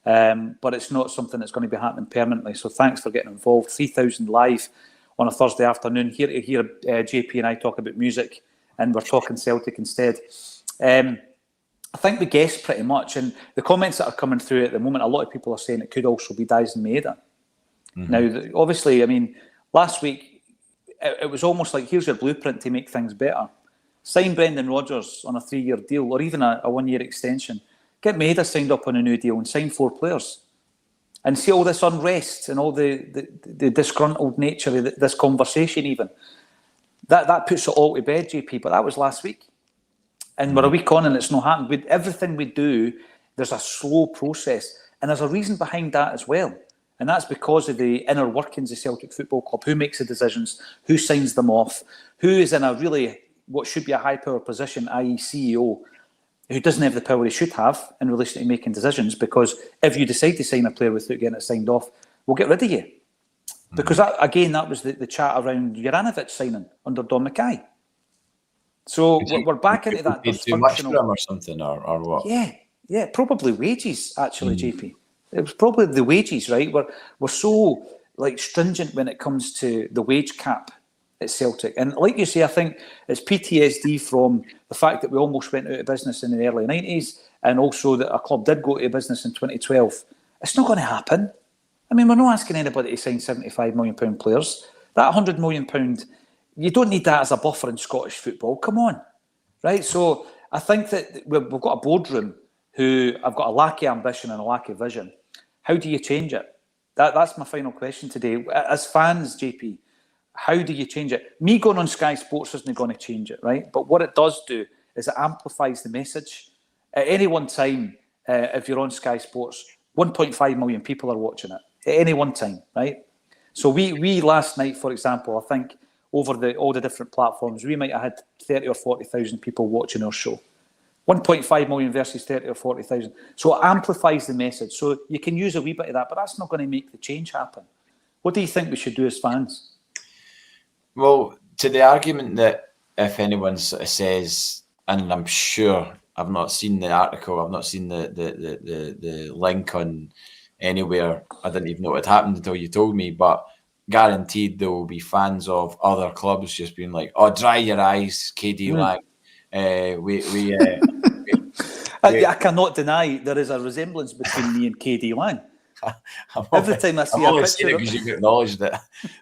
But it's not something that's going to be happening permanently. So thanks for getting involved. 3,000 live on a Thursday afternoon. Here to hear JP and I talk about music, and we're talking Celtic instead. I think we guessed pretty much, and the comments that are coming through at the moment, a lot of people are saying it could also be Dyson Maeda. Now, obviously, I mean, last week, it was almost like, here's your blueprint to make things better. Sign Brendan Rodgers on a 3-year deal, or even a 1-year extension. Get Maeda signed up on a new deal and sign 4 players. And see all this unrest and all the disgruntled nature of this conversation even. That puts it all to bed, JP, but that was last week. And we're a week on and it's not happened. Everything we do, there's a slow process. And there's a reason behind that as well. And that's because of the inner workings of Celtic Football Club. Who makes the decisions? Who signs them off? Who is in a really, what should be a high power position, i.e. CEO, who doesn't have the power he should have in relation to making decisions? Because if you decide to sign a player without getting it signed off, we'll get rid of you. Because that was the chat around Juranovic signing under Don Mackay. So we're back into that dysfunctional. Too much for him or something, or what? Yeah, probably wages, actually, JP. It was probably the wages, right? We're so stringent when it comes to the wage cap at Celtic. And like you say, I think it's PTSD from the fact that we almost went out of business in the early 90s, and also that a club did go out of business in 2012. It's not going to happen. I mean, we're not asking anybody to sign £75 million players. That £100 million, you don't need that as a buffer in Scottish football. Come on, right? So I think that we've got a boardroom who have got a lack of ambition and a lack of vision. How do you change it? That's my final question today. As fans, JP, how do you change it? Me going on Sky Sports isn't going to change it, right? But what it does do is it amplifies the message. At any one time, if you're on Sky Sports, 1.5 million people are watching it at any one time, right? So we last night, for example, I think over all the different platforms, we might have had 30 or 40,000 people watching our show. 1.5 million versus 30 or 40,000. So it amplifies the message. So you can use a wee bit of that, but that's not going to make the change happen. What do you think we should do as fans? Well, to the argument that if anyone sort of says, and I'm sure I've not seen the article, I've not seen the link on anywhere, I didn't even know it had happened until you told me, but guaranteed there will be fans of other clubs just being like, "Oh, dry your eyes, KD Lang." I cannot deny there is a resemblance between me and KD Lang. Every time I see a picture of because you've acknowledged it.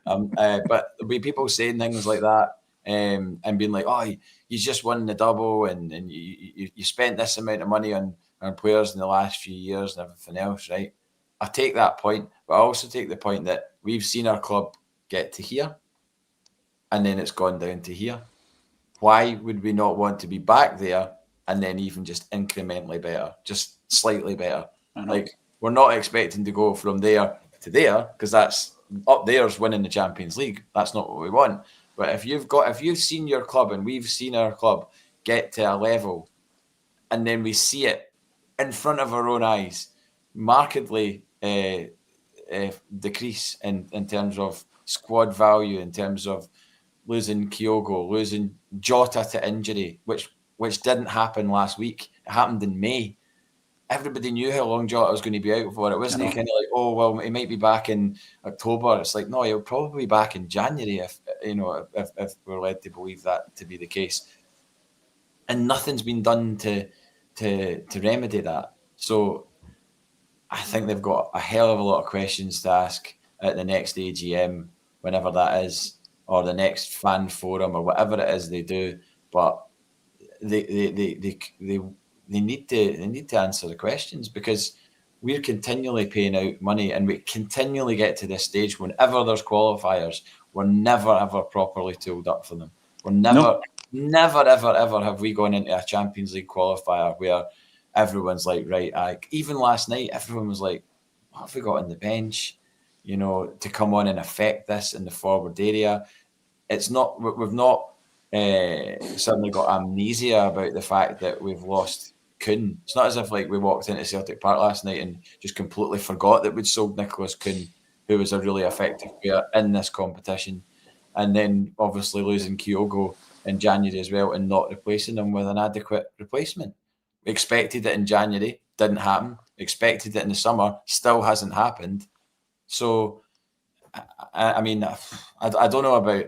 But there'll be people saying things like that and being like, "Oh, you just won the double and you spent this amount of money on players in the last few years and everything else," right? I take that point, but I also take the point that we've seen our club get to here and then it's gone down to here. Why would we not want to be back there and then even just incrementally better, just slightly better? Like, we're not expecting to go from there to there because that's up there's winning the Champions League. That's not what we want. But if you've seen your club and we've seen our club get to a level and then we see it in front of our own eyes markedly decrease in terms of squad value, in terms of losing Kyogo, losing Jota to injury, which didn't happen last week. It happened in May. Everybody knew how long Jota was going to be out for. It wasn't kind of like, oh, well, he might be back in October. It's like, no, he'll probably be back in January if we're led to believe that to be the case. And nothing's been done to remedy that. So I think they've got a hell of a lot of questions to ask at the next AGM, whenever that is, or the next fan forum, or whatever it is they do. But they need to answer the questions, because we're continually paying out money and we continually get to this stage whenever there's qualifiers, we're never ever properly tooled up for them. We're never ever have we gone into a Champions League qualifier where everyone's like, right, even last night everyone was like, what have we got on the bench, to come on and affect this in the forward area? It's not, we've not suddenly got amnesia about the fact that we've lost Kuhn. It's not as if like we walked into Celtic Park last night and just completely forgot that we'd sold Nicholas Kuhn, who was a really effective player in this competition, and then obviously losing Kyogo in January as well and not replacing him with an adequate replacement. We expected it in January, didn't happen. Expected it in the summer, still hasn't happened. So, I mean, I don't know about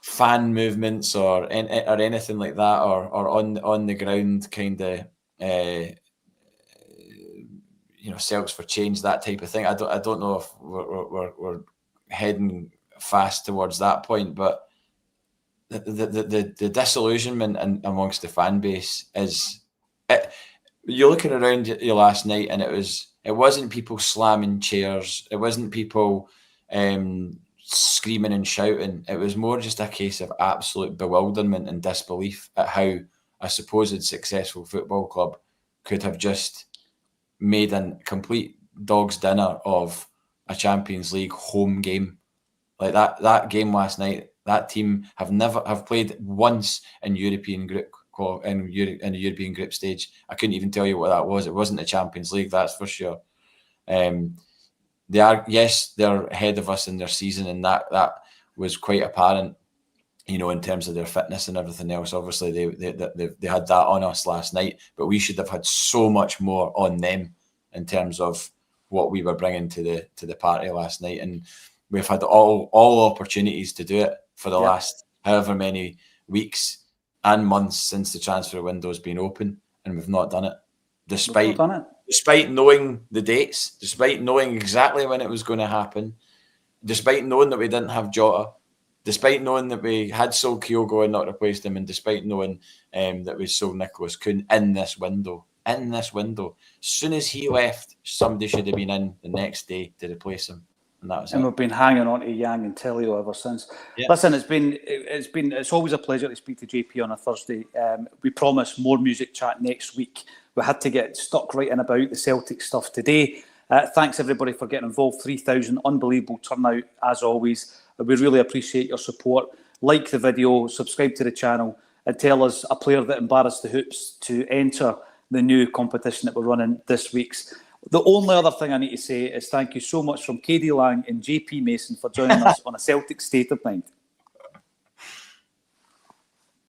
fan movements or anything like that, or on the ground kind of Celts for change, that type of thing. I don't know if we're heading fast towards that point, but the disillusionment amongst the fan base is it. You're looking around you last night, and it wasn't people slamming chairs, it wasn't people screaming and shouting. It was more just a case of absolute bewilderment and disbelief at how a supposed successful football club could have just made a complete dog's dinner of a Champions League home game. Like that game last night, that team have played once in European group in the European group stage. I couldn't even tell you what that was. It wasn't the Champions League, that's for sure. They're ahead of us in their season, and that was quite apparent, in terms of their fitness and everything else. Obviously, they had that on us last night, but we should have had so much more on them in terms of what we were bringing to the party last night. And we've had all opportunities to do it for the last however many weeks and months since the transfer window has been open, and we've not done it. Despite knowing the dates, despite knowing exactly when it was going to happen, despite knowing that we didn't have Jota, despite knowing that we had sold Kyogo and not replaced him, and despite knowing that we sold Nicholas Kuhn in this window. As soon as he left, somebody should have been in the next day to replace him. And that was it. We've been hanging on to Yang and Telio ever since. Yeah. Listen, it's always a pleasure to speak to JP on a Thursday. We promise more music chat next week. We had to get stuck right in about the Celtic stuff today. Thanks everybody for getting involved. 3,000, unbelievable turnout as always. We really appreciate your support. Like the video, subscribe to the channel, and tell us a player that embarrassed the hoops to enter the new competition that we're running this week's. The only other thing I need to say is thank you so much from KD Lang and JP Mason for joining us on A Celtic State of Mind.